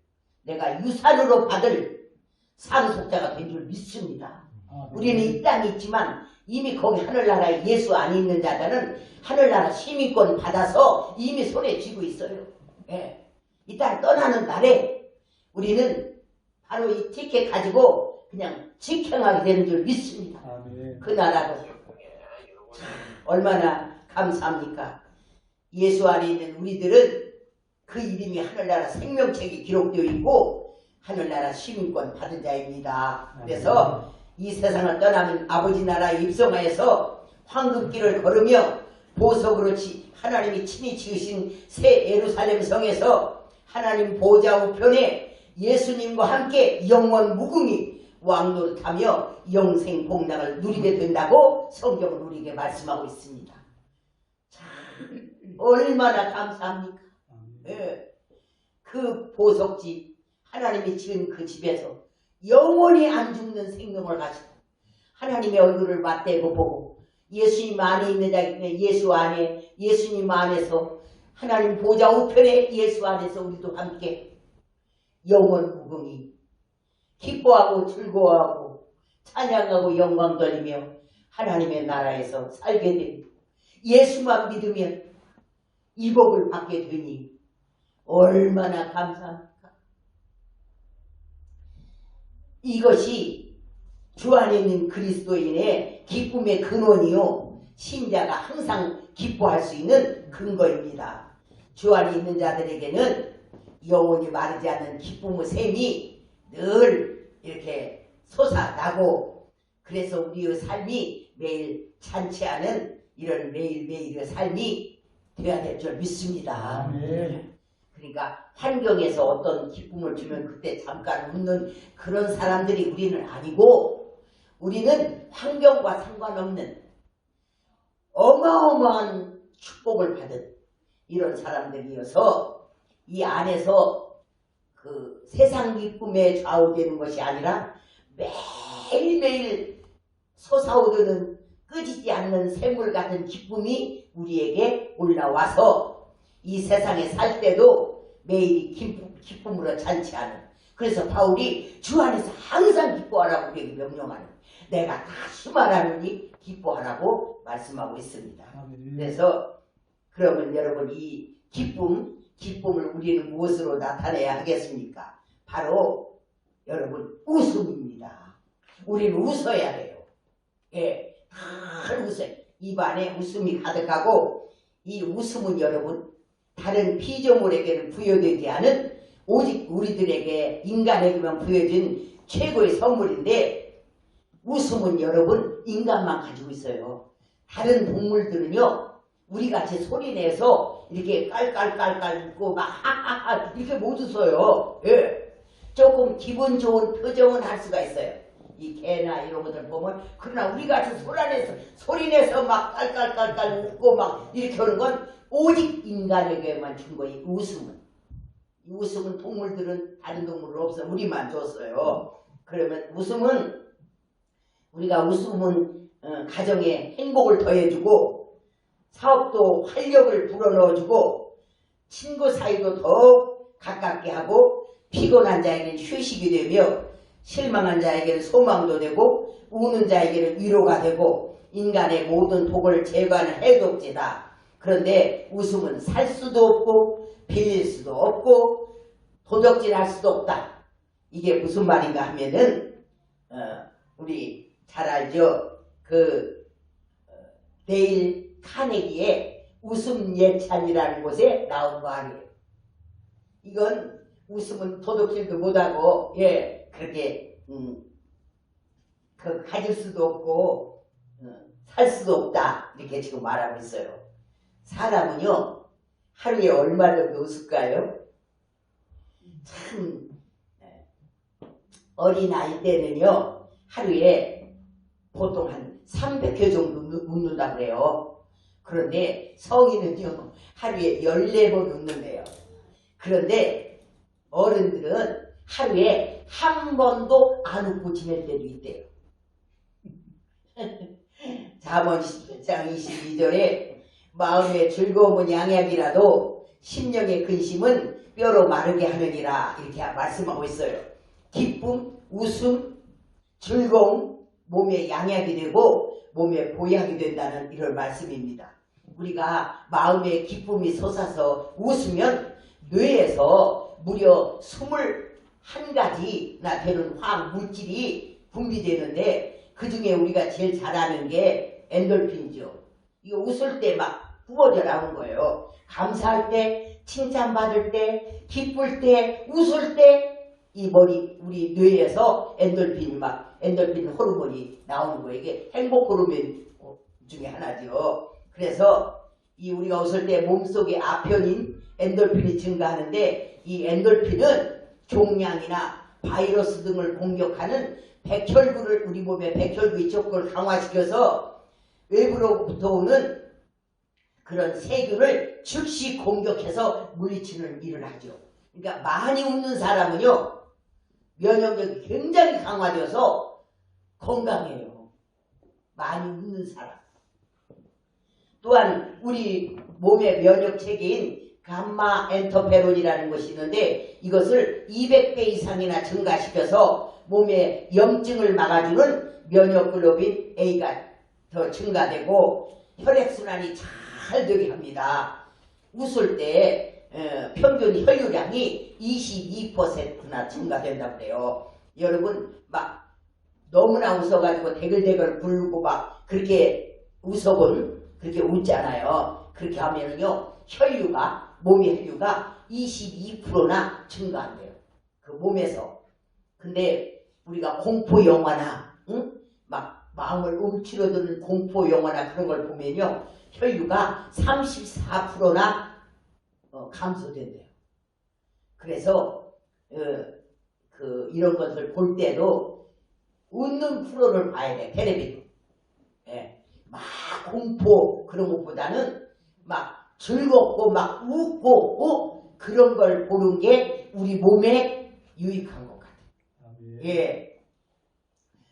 내가 유산으로 받을 상속자가 된 줄 믿습니다. 우리는 이 땅에 있지만 이미 거기 하늘나라에 예수 안에 있는 자들은 하늘나라 시민권 받아서 이미 손에 쥐고 있어요. 예. 이 땅 떠나는 날에 우리는 바로 이 티켓 가지고 그냥 직행하게 되는 줄 믿습니다. 그 나라로. 얼마나 감사합니까? 예수 안에 있는 우리들은 그 이름이 하늘나라 생명책에 기록되어 있고 하늘나라 시민권 받은 자입니다. 그래서 이 세상을 떠나는 아버지 나라에 입성하여서 황금길을 걸으며 보석으로 하나님이 친히 지으신 새 예루살렘 성에서 하나님 보좌 우편에 예수님과 함께 영원 무궁히 왕노릇하며 영생 복락을 누리게 된다고 성경은 우리에게 말씀하고 있습니다. 참 얼마나 감사합니까? 예. 그 보석집, 하나님이 지은 그 집에서 영원히 안 죽는 생명을 가지고 하나님의 얼굴을 맞대고 보고 예수님 안에 있는 자이기 때문에 예수 안에, 예수님 안에서 하나님 보좌 우편에 예수 안에서 우리도 함께 영원 무궁히 기뻐하고 즐거워하고 찬양하고 영광 돌리며 하나님의 나라에서 살게 된, 예수만 믿으면 이 복을 받게 되니 얼마나 감사합니까? 이것이 주 안에 있는 그리스도인의 기쁨의 근원이요, 신자가 항상 기뻐할 수 있는 근거입니다. 주 안에 있는 자들에게는 영원히 마르지 않는 기쁨의 샘이 늘 이렇게 솟아나고, 그래서 우리의 삶이 매일 잔치하는 이런 매일매일의 삶이 되어야 될 줄 믿습니다. 그러니까 환경에서 어떤 기쁨을 주면 그때 잠깐 웃는 그런 사람들이 우리는 아니고, 우리는 환경과 상관없는 어마어마한 축복을 받은 이런 사람들이어서 이 안에서 그 세상 기쁨에 좌우되는 것이 아니라 매일매일 솟아오르는 꺼지지 않는 샘물 같은 기쁨이 우리에게 올라와서 이 세상에 살 때도 매일이 기쁨으로 잔치하는, 그래서 바울이 주 안에서 항상 기뻐하라고 우리에게 명령하는, 내가 다시 말하느니 기뻐하라고 말씀하고 있습니다. 그래서 그러면 여러분 이 기쁨을 우리는 무엇으로 나타내야 하겠습니까? 바로 여러분 웃음입니다. 우리는 웃어야 돼요. 예, 다 웃어요. 입안에 웃음이 가득하고, 이 웃음은 여러분 다른 피조물에게는 부여되지 않은 오직 우리들에게, 인간에게만 부여진 최고의 선물인데, 웃음은 여러분 인간만 가지고 있어요. 다른 동물들은요, 우리 같이 소리 내서 이렇게 깔깔깔깔 웃고 막 하하하 이렇게 못 웃어요. 예. 조금 기분 좋은 표정은 할 수가 있어요. 이 개나 이런 것들 보면. 그러나 우리 같이 소리 내서 막 깔깔깔깔 웃고 막 이렇게 하는 건 오직 인간에게만 준 거예요. 웃음은. 이 웃음은 동물들은 다른 동물은 없어. 우리만 줬어요. 그러면 웃음은 우리가 웃음은 가정에 행복을 더해주고 사업도 활력을 불어넣어주고 친구 사이도 더욱 가깝게 하고 피곤한 자에게는 휴식이 되며 실망한 자에게는 소망도 되고 우는 자에게는 위로가 되고 인간의 모든 독을 제거하는 해독제다. 그런데 웃음은 살 수도 없고 빌릴 수도 없고 도적질할 수도 없다. 이게 무슨 말인가 하면은 우리 잘 알죠? 데일 카네기의 웃음 예찬이라는 곳에 나온 거 아니에요. 이건 웃음은 도둑질도 못하고 그렇게 가질 수도 없고 살 수도 없다. 이렇게 지금 말하고 있어요. 사람은요 하루에 얼마 정도 웃을까요? 참 어린아이 때는요 하루에 보통 한 300회 정도 웃는다고 그래요. 그런데 성인은요 하루에 14번 웃는데요. 그런데 어른들은 하루에 한 번도 안 웃고 지낼 때도 있대요. 잠언 17장 22절에 마음의 즐거움은 양약이라도 심령의 근심은 뼈로 마르게 하느니라 이렇게 말씀하고 있어요. 기쁨, 웃음, 즐거움, 몸에 양약이 되고 몸에 보약이 된다는 이런 말씀입니다. 우리가 마음에 기쁨이 솟아서 웃으면 뇌에서 무려 21가지나 되는 화학 물질이 분비되는데 그 중에 우리가 제일 잘 아는 게 엔돌핀이죠. 이거 웃을 때 막 부어져 나온 거예요. 감사할 때, 칭찬받을 때, 기쁠 때, 웃을 때 이 우리 뇌에서 엔돌핀 호르몬이 나오는 거예요. 이게 행복 호르몬 중에 하나죠. 그래서 우리가 웃을 때 몸속의 아편인 엔돌핀이 증가하는데 이 엔돌핀은 종양이나 바이러스 등을 공격하는 백혈구를 우리 몸의 백혈구 이쪽을 강화시켜서 외부로부터 오는 그런 세균을 즉시 공격해서 물리치는 일을 하죠. 그러니까 많이 웃는 사람은요 면역력이 굉장히 강화되어서 건강해요. 많이 웃는 사람. 또한 우리 몸의 면역체계인 감마 엔터페론이라는 것이 있는데 이것을 200배 이상이나 증가시켜서 몸의 염증을 막아주는 면역글로빈 A가 더 증가되고 혈액순환이 잘 되게 합니다. 웃을 때 평균 혈류량이 22%나 증가된다고 그래요. 여러분 막 너무나 웃어가지고 대글대글 굴고 막 그렇게 그렇게 웃잖아요. 그렇게 하면은요 몸의 혈류가 22%나 증가한대요. 그 몸에서. 근데 우리가 공포 영화나 막 마음을 움츠러드는 공포 영화나 그런 걸 보면요 혈류가 34%나 감소된대요. 그래서 이런 것을 볼 때도 웃는 프로를 봐야 돼. 텔레비전. 막 공포 그런 것보다는 막 즐겁고 막 웃고 그런 걸 보는 게 우리 몸에 유익한 것 같아요.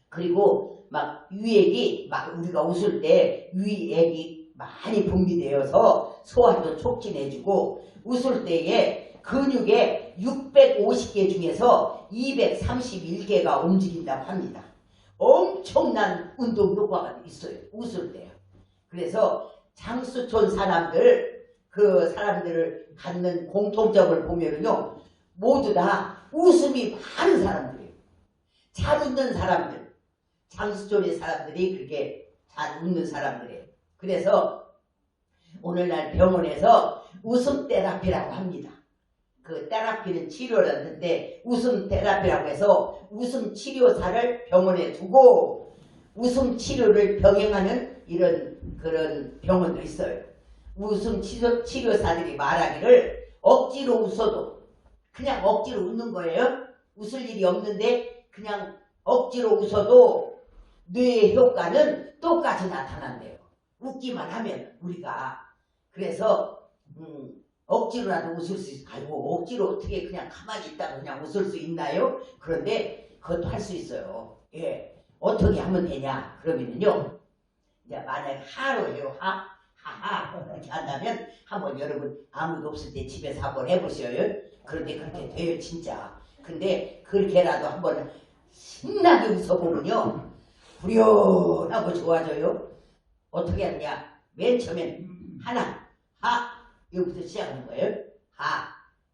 그리고 막 유액이 막 우리가 웃을 때 유액이 많이 분비되어서 소화도 촉진해주고 웃을 때에 근육의 650개 중에서 231개가 움직인다고 합니다. 엄청난 운동 효과가 있어요. 웃을 때요. 그래서 장수촌 그 사람들을 갖는 공통점을 보면요 모두 다 웃음이 많은 사람들이에요. 잘 웃는 사람들. 장수촌의 사람들이 그렇게 잘 웃는 사람들이에요. 그래서 오늘날 병원에서 웃음 테라피라고 합니다. 그 테라피는 치료를 하는데 웃음 테라피라고 해서 웃음 치료사를 병원에 두고 웃음 치료를 병행하는 이런 그런 병원도 있어요. 웃음 치료사들이 말하기를 억지로 웃어도 그냥 억지로 웃는 거예요. 웃을 일이 없는데 그냥 억지로 웃어도 뇌의 효과는 똑같이 나타난대요. 웃기만 하면 우리가. 그래서 억지로라도 웃을 수 있어요. 아이고 억지로 어떻게 그냥 가만히 있다가 그냥 웃을 수 있나요? 그런데 그것도 할 수 있어요. 예. 어떻게 하면 되냐? 그러면요. 이제 만약에 하로 해요. 하하 이렇게 한다면 한번 여러분 아무도 없을 때 집에서 한번 해보셔요. 그런데 그렇게 돼요 진짜. 근데 그렇게라도 한번 신나게 웃어보면요. 후련하고 좋아져요. 어떻게 하느냐. 맨 처음엔 하나 하 여기부터 시작하는 거예요. 하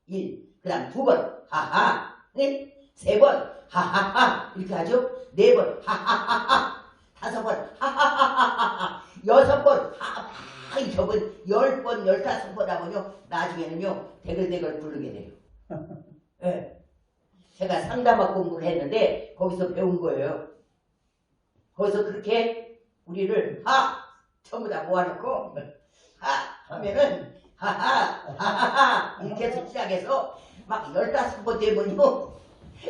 1. 그 다음 2번 하하 3번 하하하 이렇게 하죠. 4번 하하하하 5번 하하하하 6번 하하 이렇게 하면 10번 15번 하면요. 나중에는요. 대글대글 부르게 돼요. 네. 제가 상담학 공부를 했는데 거기서 배운 거예요. 거기서 그렇게 우리를 하 전부 다 모아놓고 하 하면은 하하 이렇게 해서 시작해서 막 15번 되면요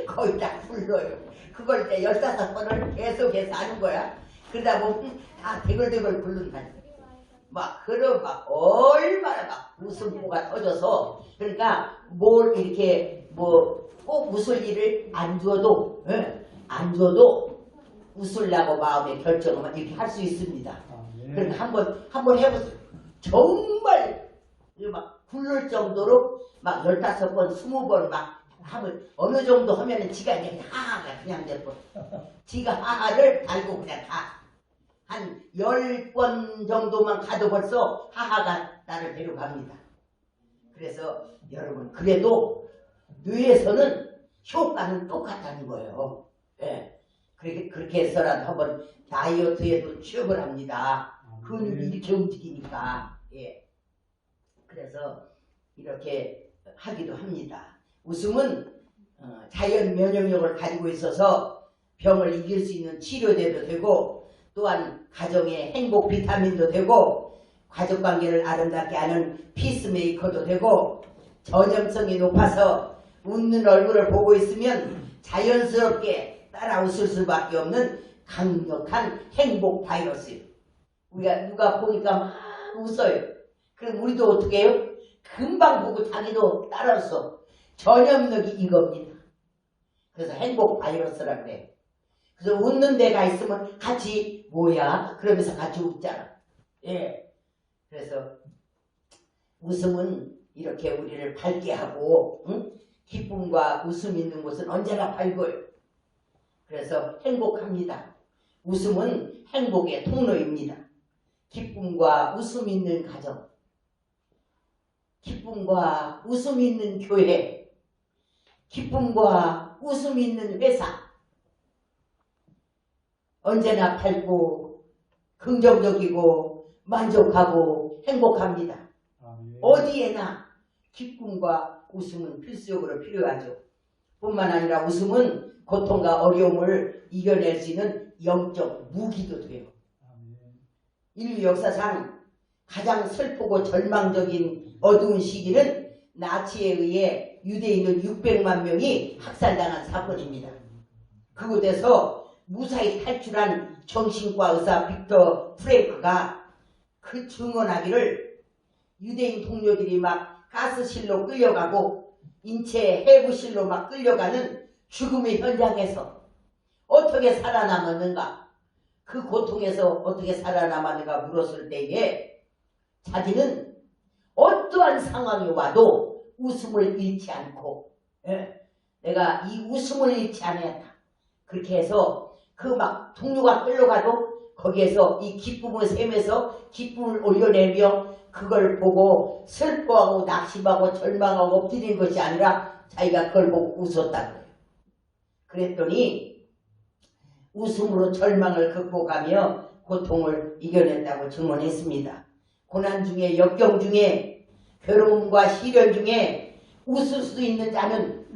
거의 다 불러요. 그걸 이제 15번을 계속해서 하는 거야. 그러다 보면 다 대글대글 부른다니까. 막 그런 막 얼마나 막 웃음보가 터져서 그러니까 뭘 이렇게 뭐 꼭 웃을 일을 안 줘도 안 줘도 웃으려고 마음에 결정하면 이렇게 할 수 있습니다. 그러니까 한번 해보세요. 정말 막 굴릴 정도로 막 15번, 20번 막 하면 어느 정도 하면은 지가 이제 그냥 하하가 그냥 됐고 지가 하하를 달고 그냥 한 10번 정도만 가도 벌써 하하가 나를 데려갑니다. 그래서 여러분 그래도 뇌에서는 효과는 똑같다는 거예요. 예. 그렇게 해서라도 한번 다이어트에도 취업을 합니다. 근육이 이렇게 움직이니까. 예. 그래서 이렇게 하기도 합니다. 웃음은 자연 면역력을 가지고 있어서 병을 이길 수 있는 치료제도 되고 또한 가정의 행복 비타민도 되고 가족관계를 아름답게 하는 피스메이커도 되고 전염성이 높아서 웃는 얼굴을 보고 있으면 자연스럽게 따라 웃을 수밖에 없는 강력한 행복 바이러스예요. 우리가 누가 보니까 막 웃어요. 그럼 우리도 어떻게 해요? 금방 보고 자기도 따라 웃어. 전염력이 이겁니다. 그래서 행복 바이러스라고 그래. 그래서 웃는 데가 있으면 같이 뭐야? 그러면서 같이 웃잖아. 예. 그래서 웃음은 이렇게 우리를 밝게 하고 기쁨과 웃음 있는 곳은 언제나 밝고요. 그래서 행복합니다. 웃음은 행복의 통로입니다. 기쁨과 웃음 있는 가정, 기쁨과 웃음 있는 교회, 기쁨과 웃음 있는 회사, 언제나 밝고 긍정적이고 만족하고 행복합니다. 어디에나 기쁨과 웃음은 필수적으로 필요하죠. 뿐만 아니라 웃음은 고통과 어려움을 이겨낼 수 있는 영적 무기도 돼요. 인류 역사상 가장 슬프고 절망적인 어두운 시기는 나치에 의해 유대인을 600만 명이 학살당한 사건입니다. 그곳에서 무사히 탈출한 정신과 의사 빅터 프랭크가 그 증언하기를 유대인 동료들이 막 가스실로 끌려가고 인체 해부실로 막 끌려가는 죽음의 현장에서 어떻게 살아남았는가, 그 고통에서 어떻게 살아남았는가 물었을 때에 자기는 어떠한 상황이 와도 웃음을 잃지 않고 내가 이 웃음을 잃지 않았다. 그렇게 해서 그 막 동료가 끌려가도 거기에서 이 기쁨을 셈에서 기쁨을 올려내며 그걸 보고 슬퍼하고 낙심하고 절망하고 엎드리는 것이 아니라 자기가 그걸 보고 웃었다고요. 그랬더니 웃음으로 절망을 극복하며 고통을 이겨낸다고 증언했습니다. 고난 중에 역경 중에 괴로움과 시련 중에 웃을 수 있는 자는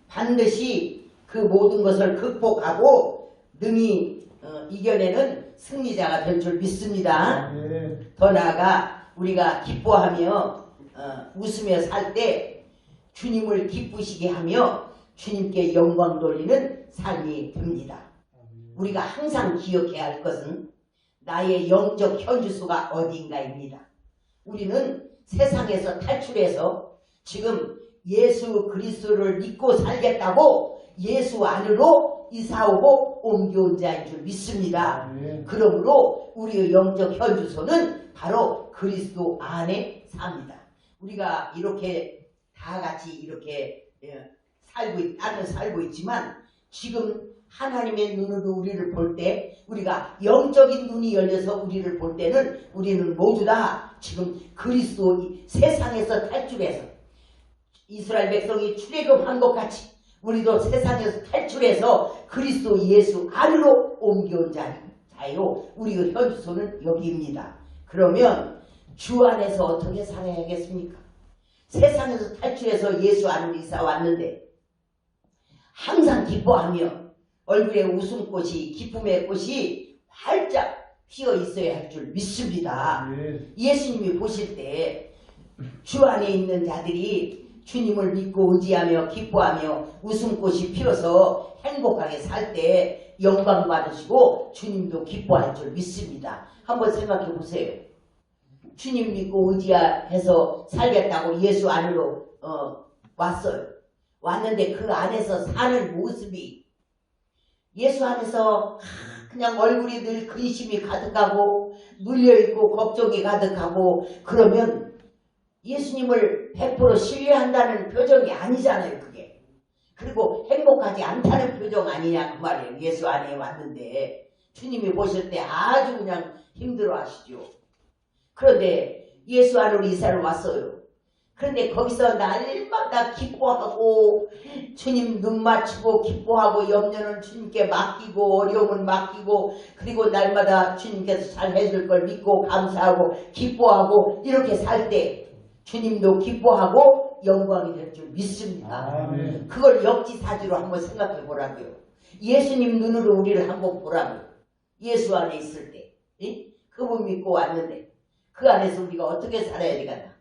반드시 그 모든 것을 극복하고 능히 이겨내는 승리자가 될 줄 믿습니다. 더 나아가 우리가 기뻐하며 웃으며 살 때 주님을 기쁘시게 하며 주님께 영광 돌리는 삶이 됩니다. 우리가 항상 기억해야 할 것은 나의 영적 현주소가 어디인가입니다. 우리는 세상에서 탈출해서 지금 예수 그리스도를 믿고 살겠다고 예수 안으로 이사오고 옮겨온 자인 줄 믿습니다. 그러므로 우리의 영적 현주소는 바로 그리스도 안에 삽니다. 우리가 이렇게 다 같이 이렇게 살고 있지만 지금 하나님의 눈으로 우리를 볼 때 우리가 영적인 눈이 열려서 우리를 볼 때는 우리는 모두 다 지금 그리스도 세상에서 탈출해서 이스라엘 백성이 출애굽한 것 같이 우리도 세상에서 탈출해서 그리스도 예수 안으로 옮겨온 자요. 우리의 현주소는 여기입니다. 그러면 주 안에서 어떻게 살아야겠습니까? 세상에서 탈출해서 예수 안으로 이사 왔는데 항상 기뻐하며 얼굴에 웃음꽃이 기쁨의 꽃이 활짝 피어 있어야 할 줄 믿습니다. 예수님이 보실 때 주 안에 있는 자들이 주님을 믿고 의지하며 기뻐하며 웃음꽃이 피어서 행복하게 살 때 영광 받으시고 주님도 기뻐할 줄 믿습니다. 한번 생각해 보세요. 주님 믿고 의지해서 살겠다고 예수 안으로 왔어요. 왔는데 그 안에서 사는 모습이 예수 안에서 그냥 얼굴이 늘 근심이 가득하고 눌려있고 걱정이 가득하고 그러면 예수님을 100% 신뢰한다는 표정이 아니잖아요. 그게. 그리고 행복하지 않다는 표정 아니냐 그 말이에요. 예수 안에 왔는데 주님이 보실 때 아주 그냥 힘들어 하시죠. 그런데 예수 안으로 이사를 왔어요. 그런데 거기서 날마다 기뻐하고 주님 눈 맞추고 기뻐하고 염려는 주님께 맡기고 어려움은 맡기고 그리고 날마다 주님께서 잘 해줄 걸 믿고 감사하고 기뻐하고 이렇게 살 때 주님도 기뻐하고 영광이 될 줄 믿습니다. 아멘. 그걸 역지사지로 한번 생각해 보라고요. 예수님 눈으로 우리를 한번 보라고요. 예수 안에 있을 때 그분 믿고 왔는데 그 안에서 우리가 어떻게 살아야 되겠나.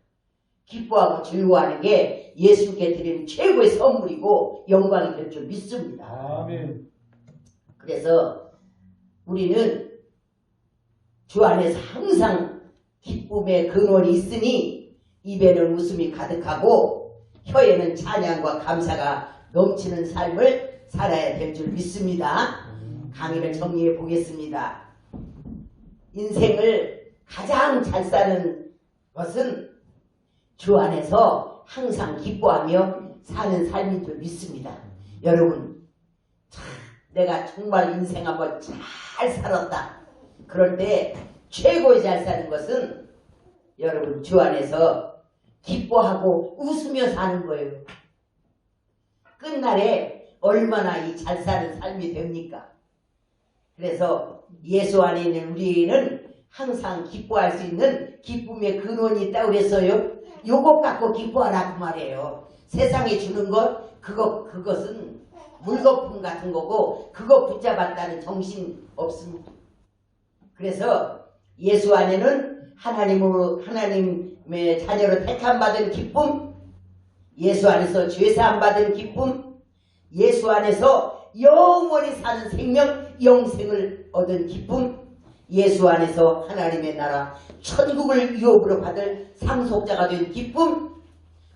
기뻐하고 즐거워하는 게 예수님께 드리는 최고의 선물이고 영광이 될 줄 믿습니다. 아멘. 그래서 우리는 주 안에서 항상 기쁨의 근원이 있으니 입에는 웃음이 가득하고 혀에는 찬양과 감사가 넘치는 삶을 살아야 될 줄 믿습니다. 강의를 정리해 보겠습니다. 인생을 가장 잘 사는 것은 주 안에서 항상 기뻐하며 사는 삶인 줄 믿습니다. 여러분, 내가 정말 인생 한번 잘 살았다. 그럴 때 최고의 잘 사는 것은 여러분 주 안에서 기뻐하고 웃으며 사는 거예요. 끝날에 얼마나 이 잘 사는 삶이 됩니까? 그래서 예수 안에 있는 우리는 항상 기뻐할 수 있는 기쁨의 근원이 있다고 그랬어요. 요것 갖고 기뻐하라 그 말이에요. 세상에 주는 것 그것은 물거품 같은 거고 그거 붙잡았다는 정신 없습니다. 그래서 예수 안에는 하나님의 자녀로 택함받은 기쁨, 예수 안에서 죄사함 받은 기쁨, 예수 안에서 영원히 사는 생명, 영생을 얻은 기쁨, 예수 안에서 하나님의 나라, 천국을 유업으로 받을 상속자가 된 기쁨,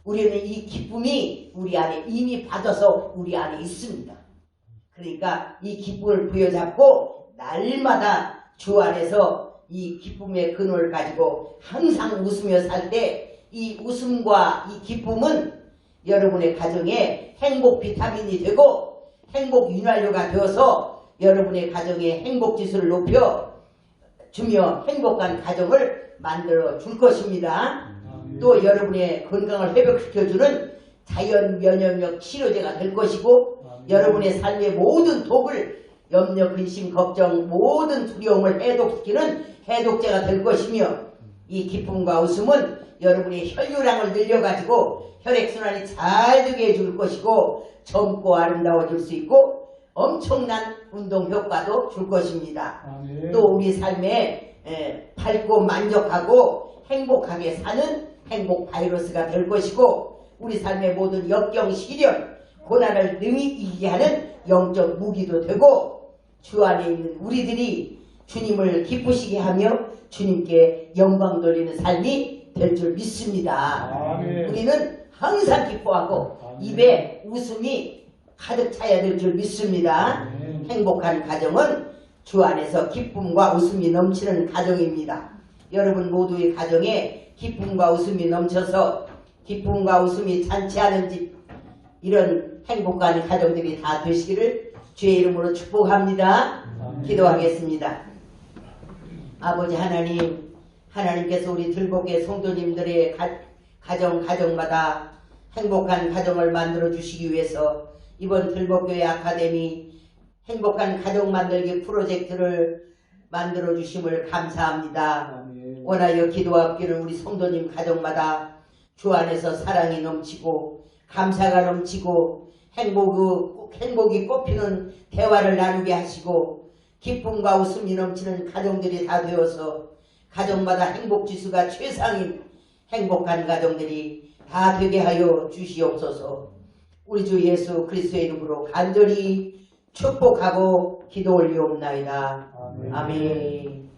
우리는 이 기쁨이 우리 안에 이미 받아서 우리 안에 있습니다. 그러니까 이 기쁨을 부여잡고 날마다 주 안에서 이 기쁨의 근원을 가지고 항상 웃으며 살 때 이 웃음과 이 기쁨은 여러분의 가정에 행복 비타민이 되고 행복 윤활유가 되어서 여러분의 가정의 행복 지수를 높여 주며 행복한 가정을 만들어 줄 것입니다. 또 여러분의 건강을 회복시켜주는 자연 면역력 치료제가 될 것이고 여러분의 삶의 모든 독을 염려, 근심, 걱정, 모든 두려움을 해독시키는 해독제가 될 것이며 이 기쁨과 웃음은 여러분의 혈류량을 늘려가지고 혈액순환이 잘 되게 해줄 것이고 젊고 아름다워질 수 있고 엄청난 운동 효과도 줄 것입니다. 아멘. 또 우리 삶에 밝고 만족하고 행복하게 사는 행복 바이러스가 될 것이고 우리 삶의 모든 역경, 시련, 고난을 능히 이기게 하는 영적 무기도 되고 주 안에 있는 우리들이 주님을 기쁘시게 하며 주님께 영광 돌리는 삶이 될 줄 믿습니다. 아멘. 우리는 항상 기뻐하고 아멘. 입에 웃음이 가득 차야 될 줄 믿습니다. 아멘. 행복한 가정은 주 안에서 기쁨과 웃음이 넘치는 가정입니다. 여러분 모두의 가정에 기쁨과 웃음이 넘쳐서 기쁨과 웃음이 잔치하는 집 이런 행복한 가정들이 다 되시기를 주의 이름으로 축복합니다. 아멘. 기도하겠습니다. 아버지 하나님, 하나님께서 우리 들복의 성도님들의 가정마다 행복한 가정을 만들어 주시기 위해서 이번 들복교회 아카데미 행복한 가정 만들기 프로젝트를 만들어 주심을 감사합니다. 아멘. 원하여 기도하기를 우리 성도님 가정마다 주 안에서 사랑이 넘치고 감사가 넘치고 행복이 꽃피는 대화를 나누게 하시고 기쁨과 웃음이 넘치는 가정들이 다 되어서 가정마다 행복지수가 최상인 행복한 가정들이 다 되게 하여 주시옵소서. 우리 주 예수 그리스도의 이름으로 간절히 축복하고 기도 올리옵나이다. 아멘. 아멘.